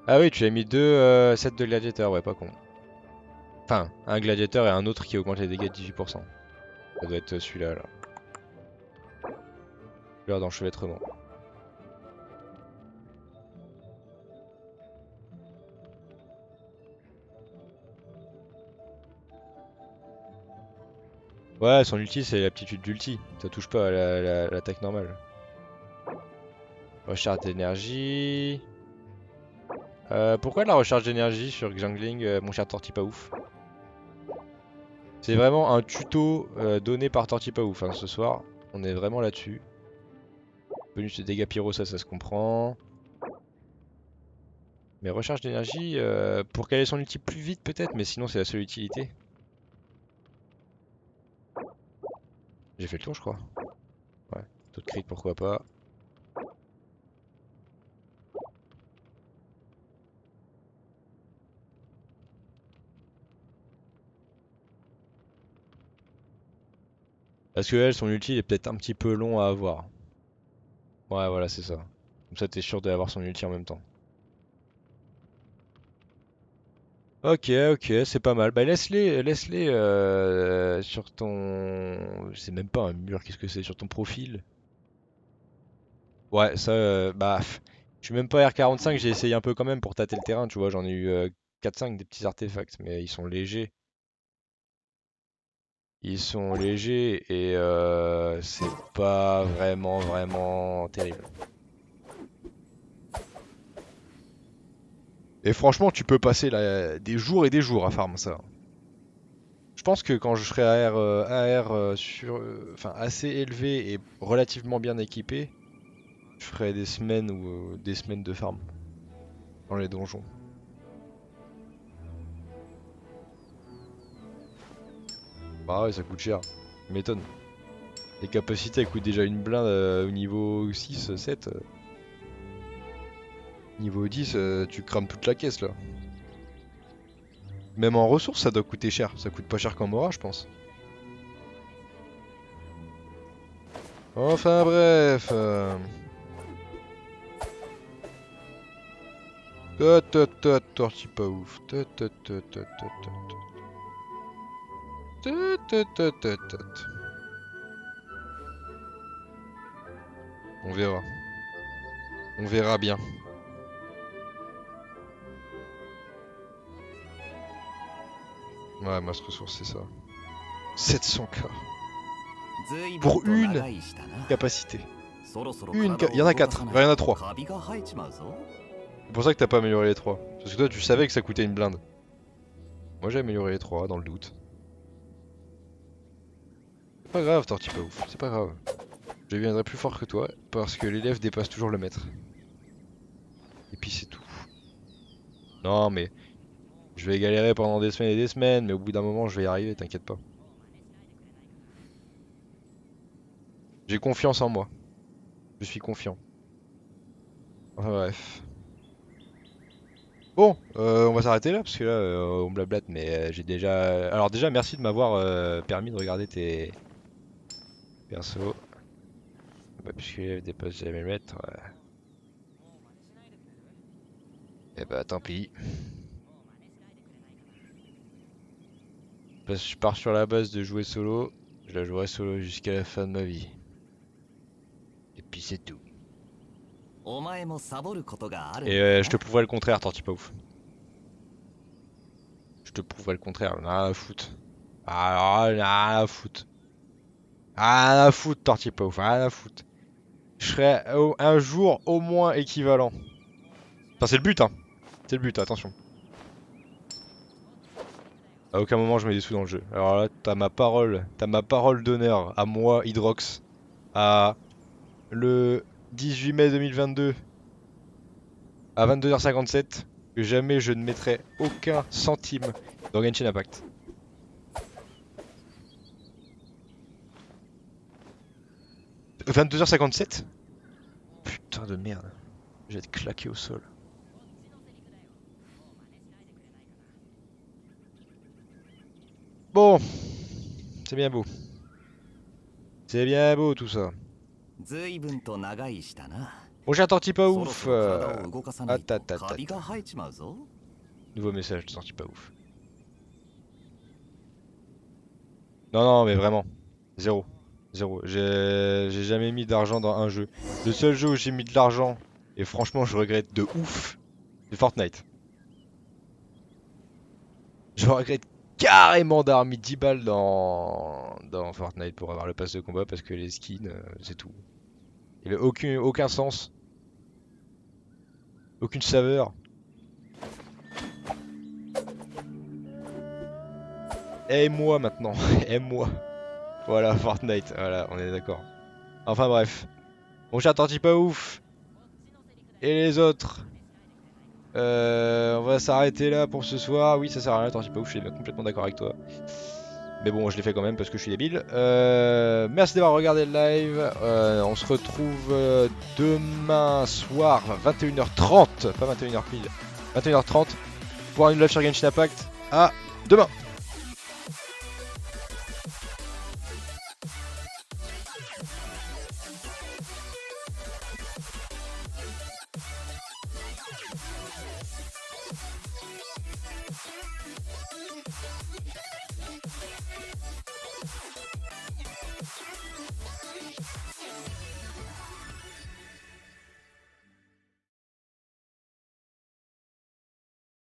Ah oui, tu as mis deux sets de gladiateurs, ouais, pas con. Enfin, un gladiateur et un autre qui augmente les dégâts de 18%. Ça doit être celui-là, là. L'heure d'enchevêtrement. Ouais, son ulti c'est l'aptitude d'ulti. Ça touche pas à l'attaque normale. Recharge d'énergie. Pourquoi de la recharge d'énergie sur Xiangling, mon cher Torti pas ouf? C'est vraiment un tuto donné par Torti pas ouf hein, ce soir. On est vraiment là-dessus. Bonus de dégâts pyro, ça se comprend. Mais recharge d'énergie, pour caler son ulti plus vite peut-être, mais sinon c'est la seule utilité. J'ai fait le tour je crois. Ouais, taux de crit pourquoi pas. Parce que elle, son ulti il est peut-être un petit peu long à avoir. Ouais voilà c'est ça. Comme ça t'es sûr d'avoir son ulti en même temps. Ok, ok, c'est pas mal. Bah laisse-les sur ton... C'est même pas un mur, qu'est-ce que c'est? Sur ton profil. Ouais, ça, bah... Je suis même pas R45, j'ai essayé un peu quand même pour tâter le terrain, tu vois. J'en ai eu 4-5 des petits artefacts, mais ils sont légers. Ils sont légers et c'est pas vraiment terrible. Et franchement, tu peux passer là, des jours et des jours à farm ça. Je pense que quand je serai AR enfin, assez élevé et relativement bien équipé, je ferai des semaines ou des semaines de farm dans les donjons. Bah ouais, ça coûte cher. Tu m'étonnes. Les capacités elles coûtent déjà une blinde au niveau 6, 7. Niveau 10, tu crames toute la caisse là. Même en ressources, ça doit coûter cher. Ça coûte pas cher qu'en Mora, je pense. Enfin bref. Torti pas ouf. On verra. On verra bien. Ouais, masse ressource, c'est ça. 700k. Pour une capacité. Il y en a 4, il y en a 3. C'est pour ça que t'as pas amélioré les 3. Parce que toi, tu savais que ça coûtait une blinde. Moi, j'ai amélioré les 3 dans le doute. C'est pas grave, Torti pas ouf. C'est pas grave. Je deviendrai plus fort que toi parce que l'élève dépasse toujours le maître. Et puis c'est tout. Non, mais je vais galérer pendant des semaines et des semaines, mais au bout d'un moment, je vais y arriver, t'inquiète pas. J'ai confiance en moi. Je suis confiant. Enfin bref. Bon, on va s'arrêter là parce que là, on blablate, mais j'ai déjà. Alors déjà, merci de m'avoir permis de regarder tes persos. Bah, puisque l'élève dépasse jamais le maître. Et bah tant pis. Je pars sur la base de jouer solo. Je la jouerai solo jusqu'à la fin de ma vie. Et puis c'est tout. Et je te prouverai le contraire, Torti pas ouf. Je te prouverai le contraire, rien à foutre. Ah, rien à foutre. Rien à foutre, Torti pas ouf, rien à foutre. Je serai un jour au moins équivalent. Enfin, c'est le but, hein. C'est le but, attention. À aucun moment je mets des sous dans le jeu. Alors là, t'as ma parole d'honneur à moi, Hydrox, à le 18 mai 2022 à 22h57 que jamais je ne mettrai aucun centime dans Genshin Impact. « 22h57 » Putain de merde. Je vais être claqué au sol. Bon. C'est bien beau. C'est bien beau tout ça. Bon, j'ai un Torti pas ouf. Nouveau message de Torti pas ouf. Non, mais vraiment. Zéro. Zéro. J'ai jamais mis d'argent dans un jeu. Le seul jeu où j'ai mis de l'argent, et franchement je regrette de ouf, c'est Fortnite. Je regrette carrément d'avoir mis 10 balles dans Fortnite pour avoir le pass de combat parce que les skins, c'est tout. Il n'y avait aucun sens. Aucune saveur. Aime-moi maintenant. Aime-moi. Voilà, Fortnite. Voilà, on est d'accord. Enfin bref. Mon cher Torti pas ouf. Et les autres. On va s'arrêter là pour ce soir. Oui, ça sert à rien, Torti pas ouf, je suis complètement d'accord avec toi. Mais bon, je l'ai fait quand même parce que je suis débile. Merci d'avoir regardé le live. On se retrouve demain soir, 21h30. Pas 21h pile. 21h30 pour une live sur Genshin Impact. À demain!